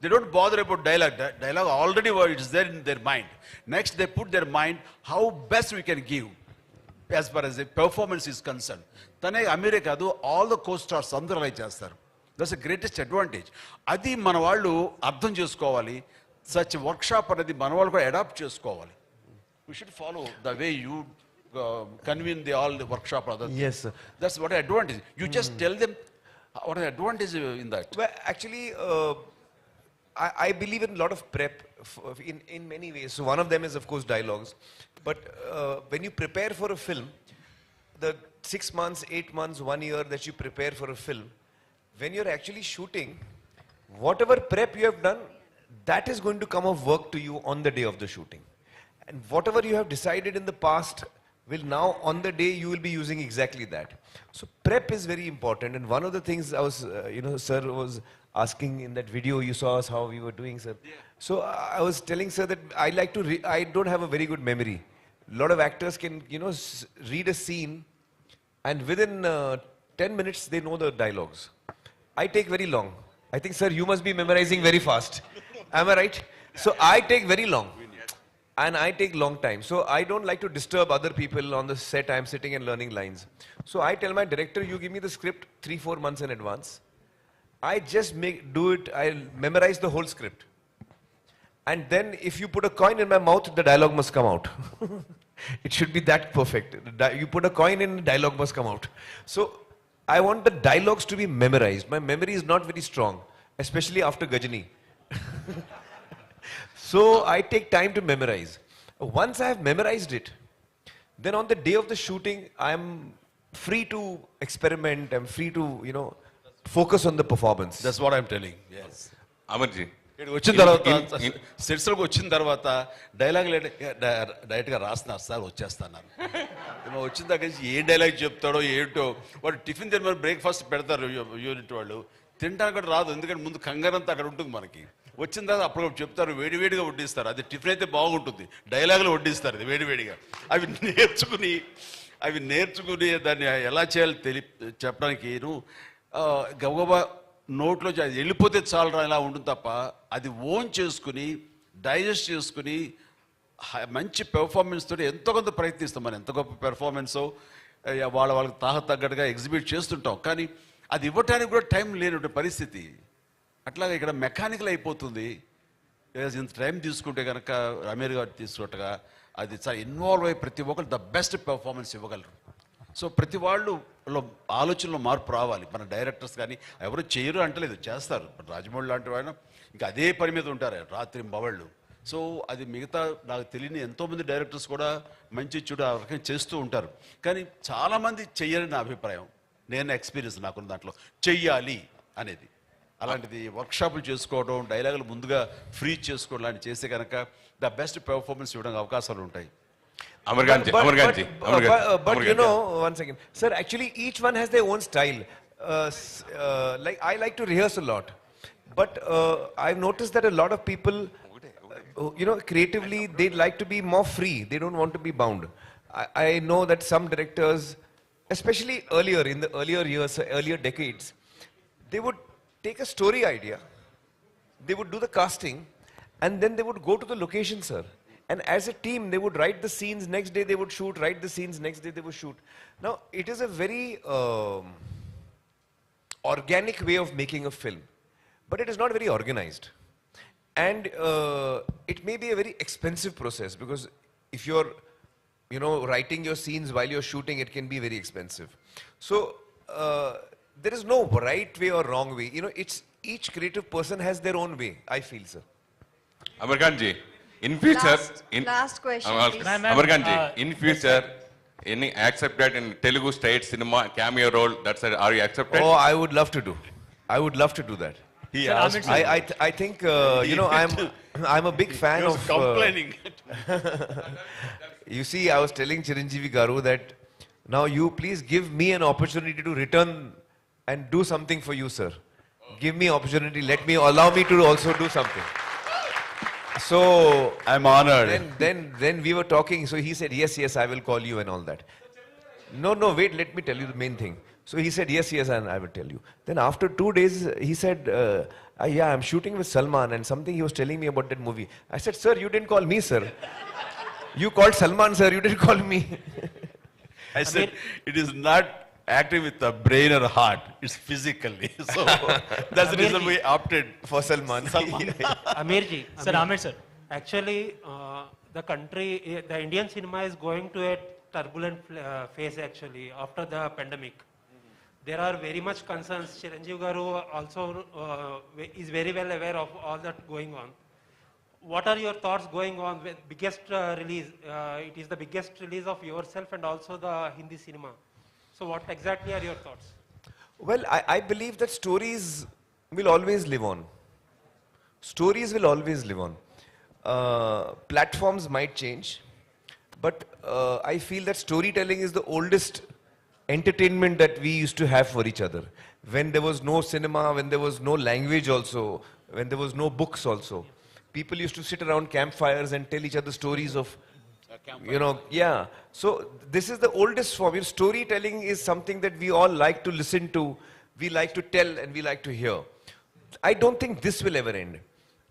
[SPEAKER 4] They don't bother about dialogue. Dialogue already it is there in their mind. Next, they put their mind how best we can give as far as the performance is concerned. Tane Aamire kaadu, all the co-stars andaru alai chestaru. That's the greatest advantage. Adi mana vallu ardham chesukovali. Such workshop anadi mana vallu kuda adapt chesukovali. We should follow the way you convene all the workshop or other things.
[SPEAKER 3] Yes, sir.
[SPEAKER 4] That's what advantage. You just tell them what an advantage in that.
[SPEAKER 3] Well, actually, I believe in a lot of prep in many ways. So one of them is, of course, dialogues. But when you prepare for a film, the 6 months, 8 months, 1 year that you prepare for a film, when you're actually shooting, whatever prep you have done, that is going to come of work to you on the day of the shooting. And whatever you have decided in the past will now, on the day, you will be using exactly that. So prep is very important. And one of the things I was, sir was asking in that video, you saw us how we were doing, sir. Yeah. So I was telling sir that I like to, I don't have a very good memory. A lot of actors can, read a scene and within 10 minutes they know the dialogues. I take very long. I think, sir, you must be memorizing very fast. Am I right? So I take very long. and I take long time. So I don't like to disturb other people on the set. I'm sitting and learning lines. So I tell my director, you give me the script 3-4 months in advance. I just do it, I'll memorize the whole script. And then if you put a coin in my mouth, the dialogue must come out. It should be that perfect. You put a coin in, the dialogue must come out. So I want the dialogues to be memorized. My memory is not very strong, especially after Gajani. So I take time to memorize. Once I have memorized it, then on the day of the shooting, I'm free to experiment. I'm free to, focus on the performance.
[SPEAKER 4] That's what I'm telling. Yes.
[SPEAKER 16] అమర్జీ
[SPEAKER 4] ఇక్కడ వచ్చిన తర్వాత సెట్స్లోకి వచ్చిన తర్వాత dialogue డైరెక్ట్గా రాస్తున్నారు sir వచ్చేస్తాను వచ్చిన దగ్గర నుంచి ఏ డైలాగ్ చెప్తాడో ఏంటో వాడు టిఫిన్ తిని బ్రేక్ఫాస్ట్ పెడతారు యూనిట్ వాళ్ళు తినడానికి కూడా రాదు ఎందుకంటే ముందు కంగారంతా అక్కడ ఉంటుంది మనకి వచ్చిన తర్వాత అప్పుడు చెప్తారు వేడివేడిగా వడ్డిస్తారు అది టిఫిన్ అయితే బాగుంటుంది డైలాగులు వడ్డిస్తారు అది వేడివేడిగా అవి నేర్చుకుని దాన్ని ఎలా చేయాలో చెప్పడానికి గబగబా నోట్లో అది వెళ్ళిపోతే చాలరా ఇలా ఉంటుంది తప్ప అది ఓన్ చేసుకుని డైజెస్ట్ చేసుకుని మంచి పెర్ఫార్మెన్స్ తోటి ఎంతో కొంత ప్రయత్నిస్తాం మనం ఎంత గొప్ప పెర్ఫార్మెన్సో వాళ్ళకి తగ్గట్టుగా ఎగ్జిబిట్ చేస్తుంటాం కానీ అది ఇవ్వటానికి కూడా టైం లేని పరిస్థితి అట్లాగే ఇక్కడ మెకానికల్ అయిపోతుంది ఇంత టైం తీసుకుంటే కనుక అమీర్ గారు తీసుకున్నట్టుగా అది చాలా ఇన్వాల్వ్ అయ్యి ప్రతి ఒక్కరు ద బెస్ట్ పెర్ఫార్మెన్స్ ఇవ్వగలరు సో ప్రతి వాళ్ళు ఆలోచనలో మార్పు రావాలి మన డైరెక్టర్స్ కానీ ఎవరు చేయరు అంటలేదు చేస్తారు రాజమౌళి లాంటి వాళ్ళు ఇంకా అదే పని మీద ఉంటారు రాత్రి బవళ్ళు సో అది మిగతా నాకు తెలియని ఎంతోమంది డైరెక్టర్స్ కూడా మంచి చూడ ఆ రకంగా చేస్తూ ఉంటారు కానీ చాలామంది చెయ్యని నా అభిప్రాయం నేను ఎక్స్పీరియన్స్ నాకున్న దాంట్లో చెయ్యాలి అనేది అలాంటిది వర్క్షాపులు చేసుకోవడం డైలాగులు ముందుగా ఫ్రీ చేసుకోవడం లాంటి చేస్తే కనుక ద బెస్ట్ పెర్ఫార్మెన్స్ ఇవ్వడానికి అవకాశాలు ఉంటాయి
[SPEAKER 3] But one second. Sir, actually each one has their own style. Like I like to rehearse a lot. But I've noticed that a lot of people, creatively, they like to be more free. They don't want to be bound. I know that some directors, especially earlier, in the earlier years, earlier decades, they would take a story idea, they would do the casting, and then they would go to the location, sir. And as a team, they would write the scenes, next day they would shoot, write the scenes, next day they would shoot. Now, it is a very organic way of making a film, but it is not very organized. And it may be a very expensive process because if you're, writing your scenes while you're shooting, it can be very expensive. So, there is no right way or wrong way. Each creative person has their own way, I feel, sir.
[SPEAKER 16] Amarkanji. In future,
[SPEAKER 1] last question, please.
[SPEAKER 16] Amarkanji, in future, any accepted in Telugu state cinema cameo role? Are you accepted?
[SPEAKER 3] Oh, I would love to do. I would love to do that. I think I'm a big fan of.
[SPEAKER 4] Complaining.
[SPEAKER 3] You see, I was telling Chiranjeevi Garu that now you please give me an opportunity to return and do something for you, sir. Give me opportunity. Allow me to also do something. So
[SPEAKER 4] I'm honored.
[SPEAKER 3] Then we were talking. So he said, yes, I will call you and all that. No, wait, let me tell you the main thing. So he said, yes, and I will tell you. Then after 2 days, he said, yeah, I'm shooting with Salman and something he was telling me about that movie. I said, sir, you didn't call me, sir. You called Salman, sir. You didn't call me.
[SPEAKER 4] I said, it is not acting with the brain or heart. It's physically. So that's the reason we opted
[SPEAKER 3] for Salman.
[SPEAKER 17] Amirji, sir, Aamir sir. Actually, the country, the Indian cinema is going to a turbulent phase actually after the pandemic. There are very much concerns. Chiranjeevi Garu also is very well aware of all that going on. What are your thoughts going on with biggest release? It is the biggest release of yourself and also the Hindi cinema. So what exactly are your thoughts?
[SPEAKER 3] Well, I believe that stories will always live on. Stories will always live on. Platforms might change, but I feel that storytelling is the oldest entertainment that we used to have for each other. When there was no cinema, when there was no language also, when there was no books also, people used to sit around campfires and tell each other stories of, So this is the oldest form. Storytelling is something that we all like to listen to, we like to tell and we like to hear. I don't think this will ever end.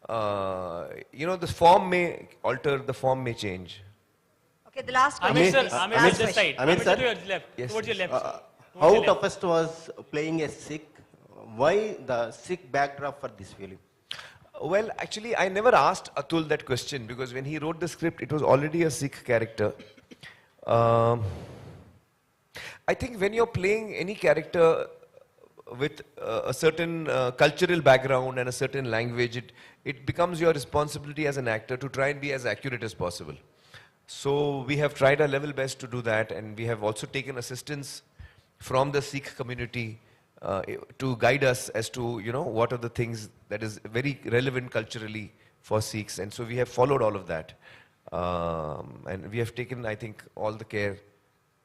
[SPEAKER 3] the form may alter, the form may change.
[SPEAKER 1] Okay, the last question.
[SPEAKER 18] Aamir sir,
[SPEAKER 1] please.
[SPEAKER 18] Aamir
[SPEAKER 1] Last
[SPEAKER 18] this side.
[SPEAKER 7] Aamir sir.
[SPEAKER 18] To your left.
[SPEAKER 3] Yes,
[SPEAKER 18] Towards your
[SPEAKER 3] yes.
[SPEAKER 18] left.
[SPEAKER 7] How toughest was playing a Sikh? Why the Sikh backdrop for this film?
[SPEAKER 3] Well, actually, I never asked Atul that question because when he wrote the script, it was already a Sikh character. I think when you're playing any character with a certain cultural background and a certain language, it becomes your responsibility as an actor to try and be as accurate as possible. So we have tried our level best to do that, and we have also taken assistance from the Sikh community to guide us as to, what are the things that is very relevant culturally for Sikhs. And so we have followed all of that. And we have taken, I think, all the care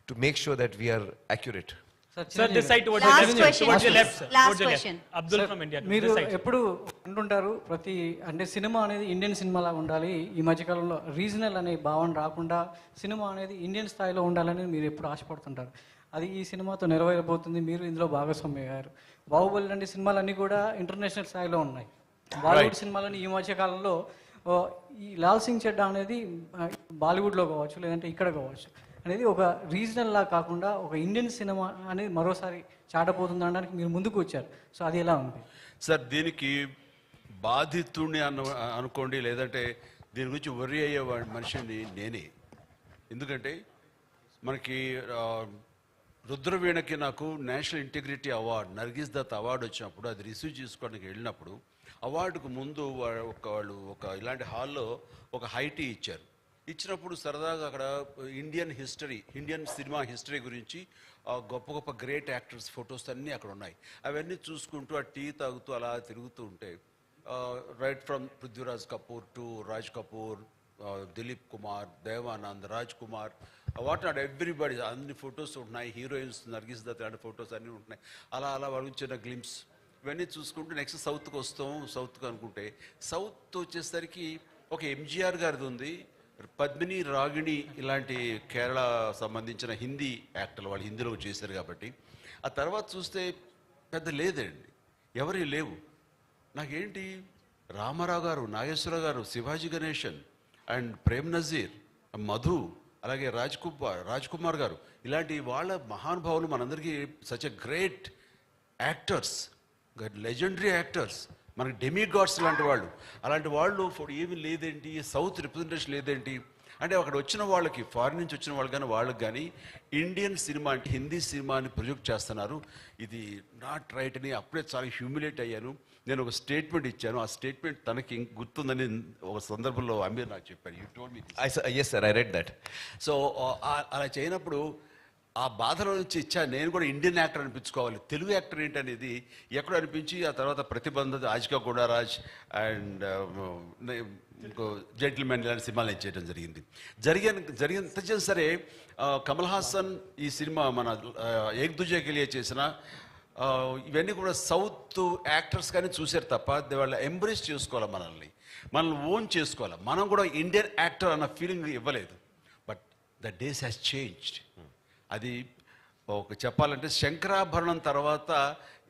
[SPEAKER 3] to make sure that we are accurate.
[SPEAKER 18] Sir, this side towards
[SPEAKER 1] Last
[SPEAKER 18] your left.
[SPEAKER 1] question,
[SPEAKER 18] Towards your
[SPEAKER 1] please.
[SPEAKER 18] left, sir.
[SPEAKER 1] Last
[SPEAKER 18] Towards your left.
[SPEAKER 1] question.
[SPEAKER 18] Abdul
[SPEAKER 19] Sir,
[SPEAKER 18] from India.
[SPEAKER 19] మీరు
[SPEAKER 18] This side.
[SPEAKER 19] ఎప్పుడు అంటుంటారు ప్రతి అంటే cinema అనేది Indian cinema లాగా ఉండాలి, ఈ మధ్యకాలంలో రీజనల్ అనే భావన రాకుండా సినిమా అనేది ఇండియన్ స్థాయిలో ఉండాలని మీరు ఎప్పుడు ఆశపడుతుంటారు. అది ఈ సినిమాతో నెరవేరబోతుంది, మీరు ఇందులో భాగస్వామ్యయ్యారు. బాహుబలి లాంటి సినిమాలన్నీ కూడా ఇంటర్నేషనల్ స్థాయిలో ఉన్నాయి. బాలీవుడ్ సినిమాలని ఈ మధ్యకాలంలో ఈ లాల్ సింగ్ చెడ్డా అనేది బాలీవుడ్లో కావచ్చు లేదంటే ఇక్కడ కావచ్చు అనేది ఒక రీజనల్ లా కాకుండా ఒక ఇండియన్ సినిమా అనేది మరోసారి చాటపోతుంది అనడానికి మీరు ముందుకు వచ్చారు. సో అది ఎలా ఉంది
[SPEAKER 4] సార్? దీనికి బాధితుడిని అనుకోండి, లేదంటే దీని గురించి వర్రీ అయ్యే మనిషిని నేనే. ఎందుకంటే మనకి రుద్రవీణకి నాకు national integrity award, Nargis Dutt award వచ్చినప్పుడు అది రిసీవ్ చేసుకోవడానికి వెళ్ళినప్పుడు అవార్డుకు ముందు వాళ్ళు ఒక ఇలాంటి హాల్లో ఒక హైటీ ఇచ్చారు. ఇచ్చినప్పుడు సరదాగా అక్కడ ఇండియన్ సినిమా హిస్టరీ గురించి గొప్ప గొప్ప గ్రేట్ యాక్టర్స్ ఫొటోస్ అన్నీ అక్కడ ఉన్నాయి. అవన్నీ చూసుకుంటూ ఆ టీ తాగుతూ అలా తిరుగుతూ ఉంటే right from Prithviraj Kapoor to Raj Kapoor, Dilip Kumar, Devanand, Raj Kumar, what not everybody, అన్ని ఫొటోస్ ఉంటున్నాయి. హీరోయిన్స్ నర్గిస్ దత్ లాంటి ఫొటోస్ అన్నీ ఉంటున్నాయి. అలా వాళ్ళ చిన్న గ్లిమ్స్ ఇవన్నీ చూసుకుంటూ నెక్స్ట్ సౌత్కి వస్తాం. సౌత్కి అనుకుంటే సౌత్ వచ్చేసరికి ఒక ఎంజీఆర్ గారిది ఉంది, పద్మిని, రాగిణి ఇలాంటి కేరళ సంబంధించిన హిందీ యాక్టర్లు, వాళ్ళు హిందీలో చేశారు కాబట్టి. ఆ తర్వాత చూస్తే పెద్ద లేదండి, ఎవరి లేవు. నాకేంటి రామారావు గారు, నాగేశ్వరరావు గారు, శివాజీ గణేశన్ అండ్ ప్రేమ్ నజీర్, మధు, అలాగే రాజ్ కుమార్ గారు, ఇలాంటి వాళ్ళ మహానుభావులు మనందరికీ such a great actors, legendary actors, మనకి డెమీ గాడ్స్ లాంటి వాళ్ళు. అలాంటి వాళ్ళు ఏమీ లేదేంటి, సౌత్ రిప్రజెంటేషన్ లేదేంటి అంటే అక్కడ వచ్చిన వాళ్ళకి, ఫారిన్ నుంచి వచ్చిన వాళ్ళు కానీ వాళ్ళకి కానీ ఇండియన్ సినిమా అంటే హిందీ సినిమాని ప్రొజెక్ట్ చేస్తున్నారు. ఇది నాట్ రైట్ అని అప్పుడే చాలా హ్యూమిలేట్ అయ్యాను. నేను ఒక స్టేట్మెంట్ ఇచ్చాను. ఆ స్టేట్మెంట్ తనకి గుర్తుందని ఒక సందర్భంలో అమీర్ నాకు చెప్పాడు. You told me.
[SPEAKER 3] Yes sir, I read that.
[SPEAKER 4] So అలా చేయనప్పుడు ఆ బాధలో నుంచి నేను కూడా ఇండియన్ యాక్టర్ అనిపించుకోవాలి, తెలుగు యాక్టర్ ఏంటనేది ఎక్కడ అనిపించి ఆ తర్వాత ప్రతిబంధ, ఆజికా గుడారాజ్ అండ్ ఇంకో జెంటిల్మెన్ ఇలాంటి సినిమాలు నేను చేయడం జరిగిన సరే కమల్ హాసన్ ఈ సినిమా మన ఏక్ దుజే కే లియే చేసిన ఇవన్నీ కూడా సౌత్ యాక్టర్స్ కానీ చూశారు తప్ప వాళ్ళ ఎంబ్రేస్ చేసుకోవాలి, మనల్ని ఓన్ చేసుకోవాలి. మనం కూడా ఇండియన్ యాక్టర్ అన్న ఫీలింగ్ ఇవ్వలేదు. But the days has changed. అది ఒక చెప్పాలంటే శంకరాభరణం తర్వాత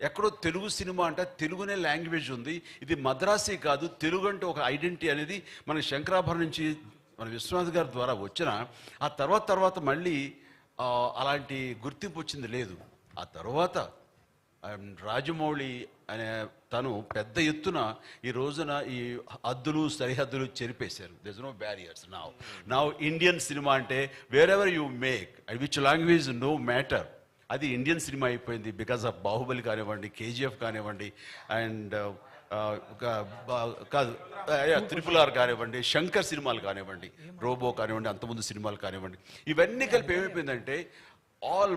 [SPEAKER 4] ఎక్కడో తెలుగు సినిమా అంటే తెలుగునే లాంగ్వేజ్ ఉంది, ఇది మద్రాసీ కాదు, తెలుగు అంటే ఒక ఐడెంటిటీ అనేది మనకి శంకరాభరణం నుంచి మన విశ్వనాథ్ గారి ద్వారా వచ్చిన ఆ తర్వాత మళ్ళీ అలాంటి గుర్తింపు వచ్చింది లేదు. ఆ తర్వాత రాజమౌళి అనే తను పెద్ద ఎత్తున ఈ రోజున ఈ హద్దులు సరిహద్దులు చెరిపేశారు. There is no barriers now Indian cinema అంటే wherever you make which language no matter, అది ఇండియన్ సినిమా అయిపోయింది. బికాస్ ఆఫ్ బాహుబలి కానివ్వండి, కేజీఎఫ్ కానివ్వండి, అండ్ కాదు RRR కానివ్వండి, శంకర్ సినిమాలు కానివ్వండి, రోబో కానివ్వండి, అంతకుముందు సినిమాలు కానివ్వండి, ఇవన్నీ కలిపి ఏమైపోయిందంటే ఆల్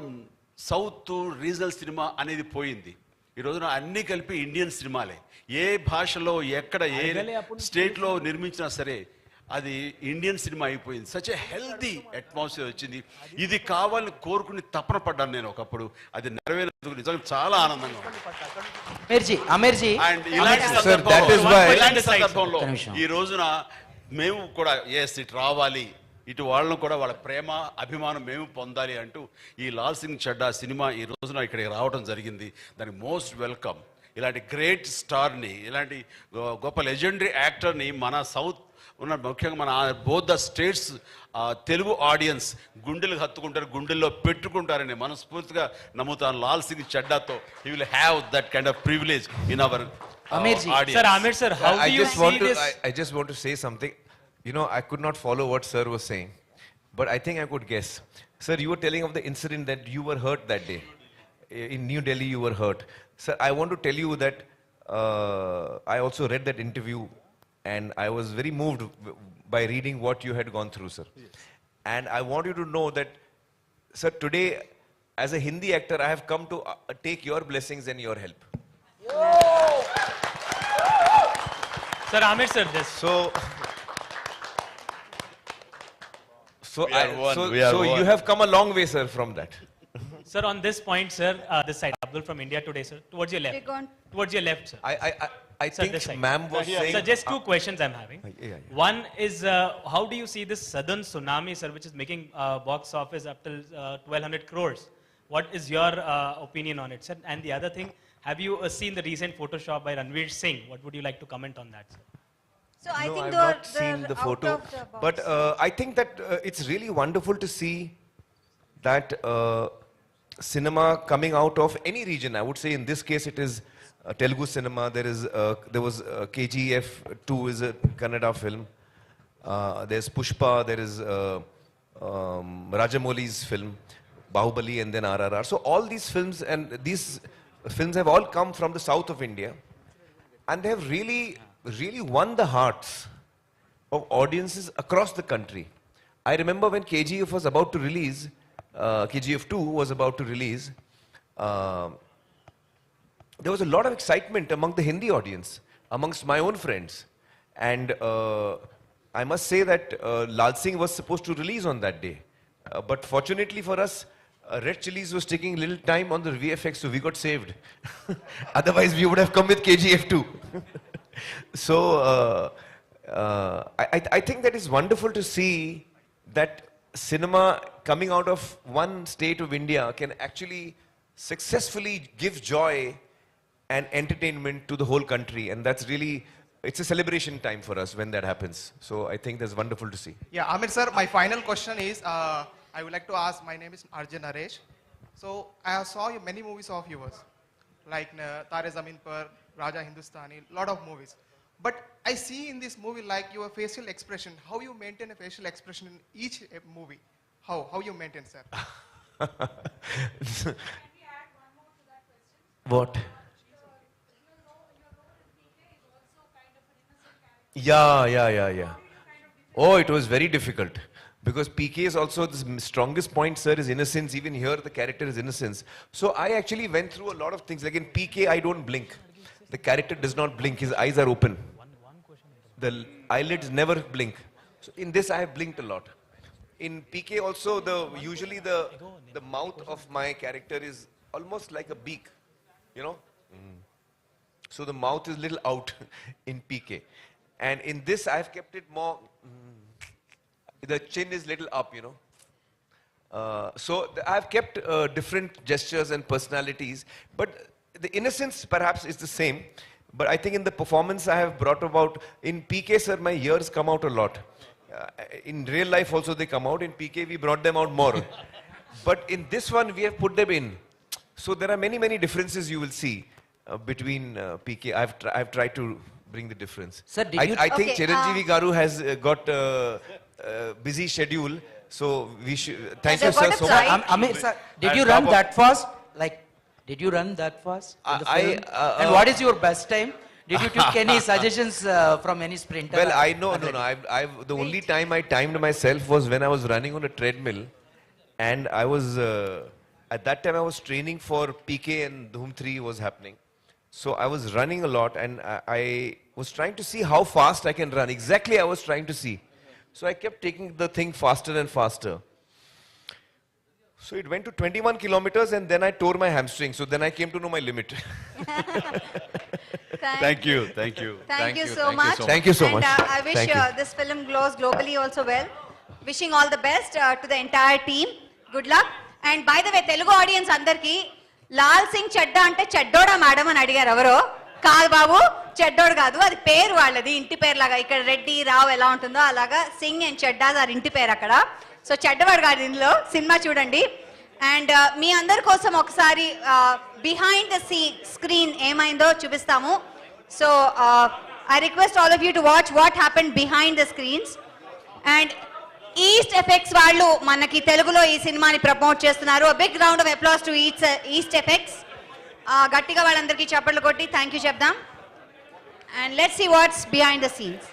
[SPEAKER 4] సౌత్ రీజనల్ సినిమా అనేది పోయింది. ఈ రోజున అన్నీ కలిపి ఇండియన్ సినిమాలే. ఏ భాషలో ఎక్కడ ఏ స్టేట్లో నిర్మించినా సరే అది ఇండియన్ సినిమా అయిపోయింది. సచ్ ఏ హెల్దీ అట్మాస్ఫియర్ వచ్చింది. ఇది కావాలని కోరుకుని తపన పడ్డాను నేను ఒకప్పుడు. అది నెరవేరేందుకు నిజంగా చాలా ఆనందంగా ఉంది. అండ్ ఇలాంటి సందర్భంలో ఈ రోజున మేము కూడా ఇటు రావాలి, ఇటు వాళ్ళను కూడా వాళ్ళ ప్రేమ అభిమానం మేము పొందాలి అంటూ ఈ లాల్ సింగ్ చడ్డా సినిమా ఈ రోజున ఇక్కడికి రావడం జరిగింది. దానికి మోస్ట్ వెల్కమ్. ఇలాంటి గ్రేట్ స్టార్ని, ఇలాంటి గొప్ప లెజెండరీ యాక్టర్ని మన సౌత్ ఉన్న ముఖ్యంగా మన both the states Telugu audience గుండెలు హత్తుకుంటారు, గుండెల్లో పెట్టుకుంటారని మనస్ఫూర్తిగా నమ్ముతాను. లాల్ సింగ్ చెడ్డాతో he will have that kind of privilege in our audience.
[SPEAKER 18] Sir, Aamir sir, how do you see this?
[SPEAKER 3] I just want to say something. You know, I could not follow what sir was saying, but I think I could guess. Sir, you were telling of the incident that you were hurt that day. In New Delhi, you were hurt. Sir, I want to tell you that I also read that interview and I was very moved by reading what you had gone through, sir. Yes. And I want you to know that, sir, today, as a Hindi actor, I have come to take your blessings and your help.
[SPEAKER 18] Sir, Aamir sir, this.
[SPEAKER 3] So you have come a long way, sir, from that.
[SPEAKER 18] Sir, on this point, sir, this side, Abdul from India Today, sir, towards your left. Towards your left, sir.
[SPEAKER 3] I
[SPEAKER 18] Sir,
[SPEAKER 3] think
[SPEAKER 18] this side.
[SPEAKER 3] ma'am was saying...
[SPEAKER 18] Sir, just two questions I'm having. One is, how do you see this southern tsunami, sir, which is making box office up till 1,200 crores? What is your opinion on it, sir? And the other thing, have you seen the recent Photoshop by Ranveer Singh? What would you like to comment on that, sir?
[SPEAKER 1] So I think
[SPEAKER 3] I've not seen the photo, but I think that it's really wonderful to see that cinema coming out of any region. I would say in this case it is Telugu cinema. There was KGF 2 is a Kannada film. There's Pushpa. There is Rajamouli's film, Bahubali, and then RRR. So all these films have all come from the south of India, and they have really won the hearts of audiences across the country. I remember when KGF was about to release, KGF 2 was about to release, there was a lot of excitement among the Hindi audience, amongst my own friends. And I must say that Laal Singh was supposed to release on that day. But fortunately for us, Red Chillies was taking a little time on the VFX, so we got saved. Otherwise, we would have come with KGF 2. So, I think that is wonderful to see that cinema coming out of one state of India can actually successfully give joy and entertainment to the whole country. And that's really, it's a celebration time for us when that happens. So I think that's wonderful to see.
[SPEAKER 20] Yeah, Aamir sir, my final question is, I would like to ask, my name is Arjun Naresh. So I saw many movies of yours, like Tare Zameen Par, Raja Hindustani, lot of movies. But I see in this movie like your facial expression, how you maintain a facial expression in each movie. How you maintain, sir?
[SPEAKER 3] What? Yeah. Oh, it was very difficult. Because PK is also the strongest point, sir, is innocence. Even here, the character is innocence. So I actually went through a lot of things. Like in PK, I don't blink. The character does not blink. His eyes are open. The eyelids never blink. So in this, I have blinked a lot. In PK also, usually the mouth of my character is almost like a beak, you know. So the mouth is little out in PK. And in this, I have kept it more, the chin is little up, you know. So I have kept different gestures and personalities, but the innocence perhaps is the same. But I think in the performance I have brought about, in PK, sir, my ears come out a lot. In real life also they come out. In PK, we brought them out more. But in this one, we have put them in. So there are many differences you will see between PK. I've tried to bring the difference.
[SPEAKER 12] Sir,
[SPEAKER 3] I think Chiranjeevi Garu has got busy schedule. So we should, thank you, sir, so much.
[SPEAKER 12] Aamir, sir, did you run that fast? Like, did you run that fast? In the film? And what is your best time? Did you take any suggestions from any sprinter?
[SPEAKER 3] Well, no. The only time I timed myself was when I was running on a treadmill, and I was at that time I was training for PK and Dhoom 3 was happening. So I was running a lot, and I was trying to see how fast I can run. Exactly, I was trying to see. So I kept taking the thing faster and faster. So it went to 21 kilometers, and then I tore my hamstring. So then I came to know my limit.
[SPEAKER 4] Thank you.
[SPEAKER 1] Thank you so much.
[SPEAKER 3] Thank you so much.
[SPEAKER 1] And I wish this film glows globally also well. Wishing all the best to the entire team. Good luck. And by the way, Telugu audience andarki, Lal Singh Chaddha అంటే చెడ్డోడా madam అని అడిగారు ఎవరో. కాదు బాబు, చెడ్డోడు కాదు, అది పేరు వాళ్ళది, ఇంటి పేరు లాగా. ఇక్కడ రెడ్డి రావు ఎలా ఉంటుందో అలాగా సింగ్ అండ్ చెడ్డా అది ఇంటి పేరు అక్కడ. సో చెడ్డవాడు కాదు ఇందులో. సినిమా చూడండి. అండ్ మీ అందరి కోసం ఒకసారి బిహైండ్ ద స్క్రీన్ ఏమైందో చూపిస్తాము. So I request all of you to watch what happened behind the screens. And East Effects వాళ్ళు మనకి తెలుగులో ఈ సినిమాని ప్రమోట్ చేస్తున్నారు. Big round of applause to East Effects. గట్టిగా వాళ్ళందరికీ చప్పట్లు కొట్టి థ్యాంక్ యూ చెప్దాం. And let's see what's behind the scenes.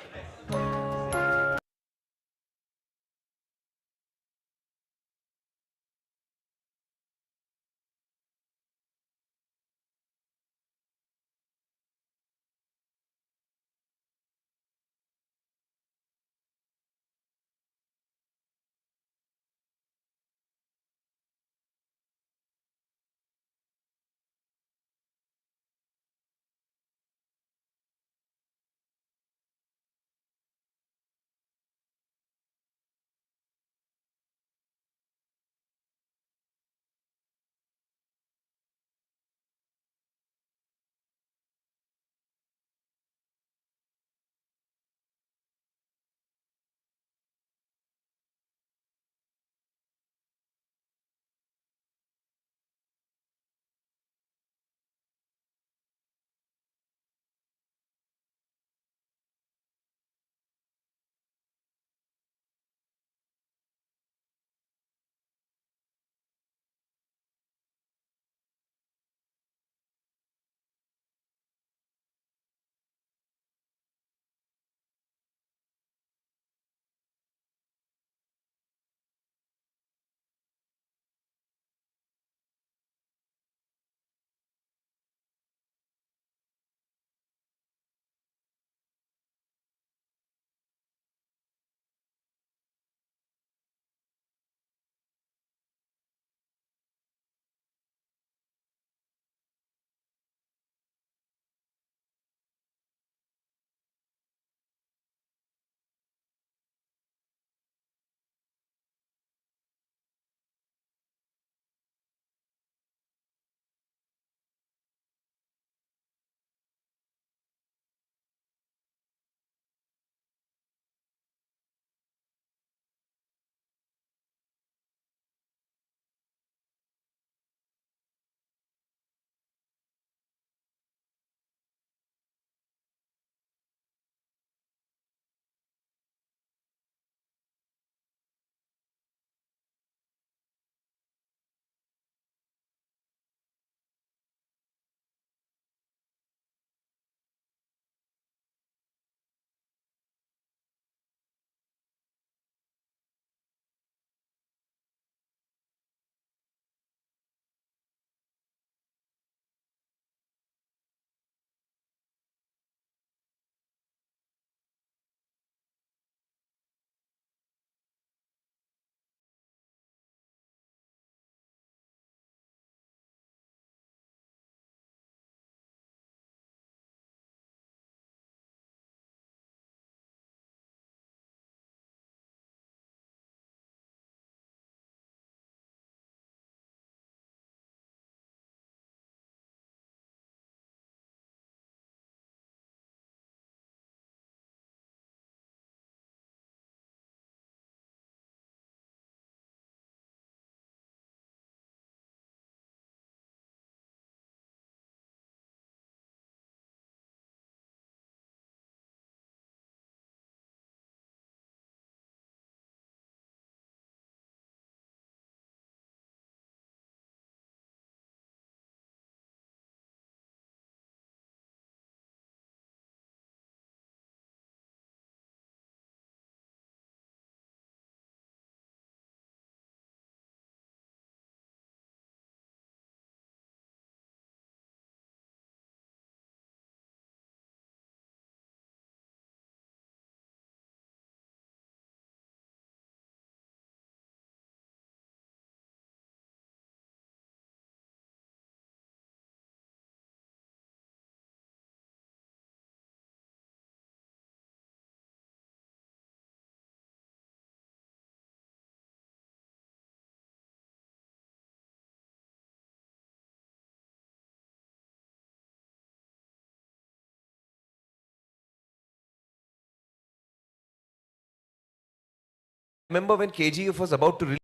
[SPEAKER 3] remember when KGF was about to release.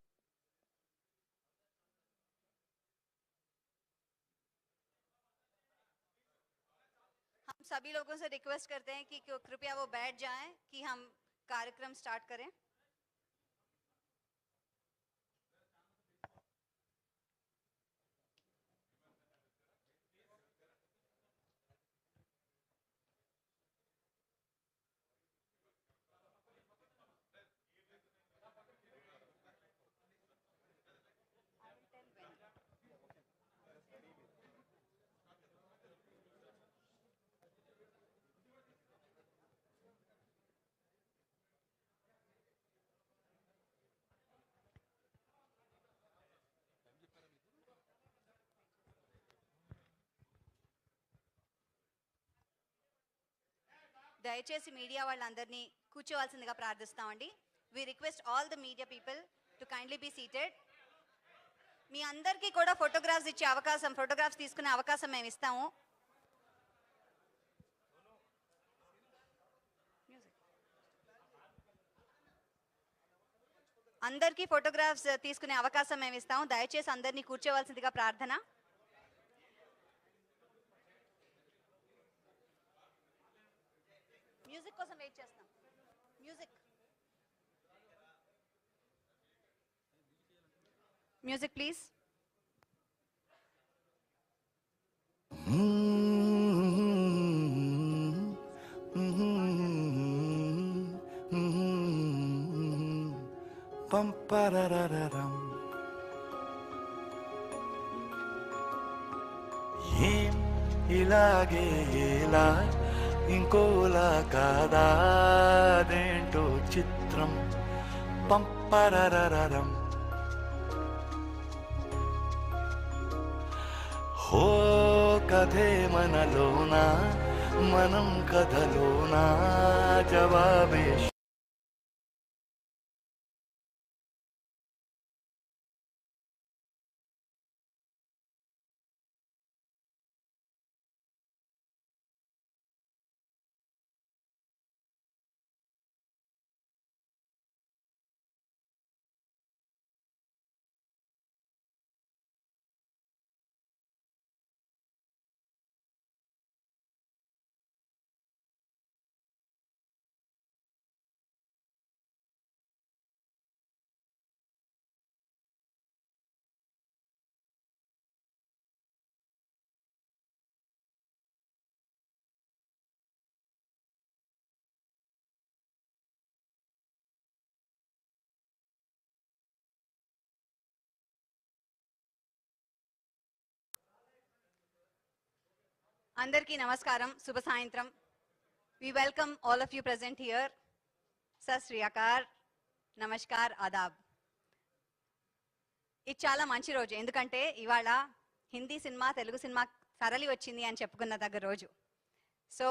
[SPEAKER 1] हम सभी लोगों से रिक्वेस्ट करते हैं कि कृपया वो बैठ जाएं कि हम कार्यक्रम स्टार्ट करें. దయచేసి మీడియా వాళ్ళందరినీ కూర్చోవాల్సిందిగా ప్రార్థిస్తామండి. We request all the media people to kindly be seated. మీ అందరికీ కూడా ఫోటోగ్రాఫ్స్ ఇచ్చే అవకాశం, ఫోటోగ్రాఫ్స్ తీసుకునే అవకాశం మేము ఇస్తాము. అందరికీ ఫోటోగ్రాఫ్స్ తీసుకునే అవకాశం మేము ఇస్తాము. దయచేసి అందరినీ కూర్చోవాల్సిందిగా ప్రార్థన. మ్యూజిక్ కోసం వెయిట్ చేస్తాం. Music please.
[SPEAKER 2] Pam parararam. ఏం ఇలాగే ఇలా ఇంకోలా కాదాదేంటో చిత్రం. పంపరరరం హో కథే మనలోనా మనం కథలోనా జవాబే.
[SPEAKER 1] అందరికీ నమస్కారం, శుభ సాయంత్రం. We welcome all of you present here. సత్ శ్రీ అకాల్, నమస్కార్, ఆదాబ్. ఇది చాలా మంచి రోజు, ఎందుకంటే ఇవాళ హిందీ సినిమా తెలుగు సినిమా తరలి వచ్చింది అని చెప్పుకున్న దగ్గర రోజు. సో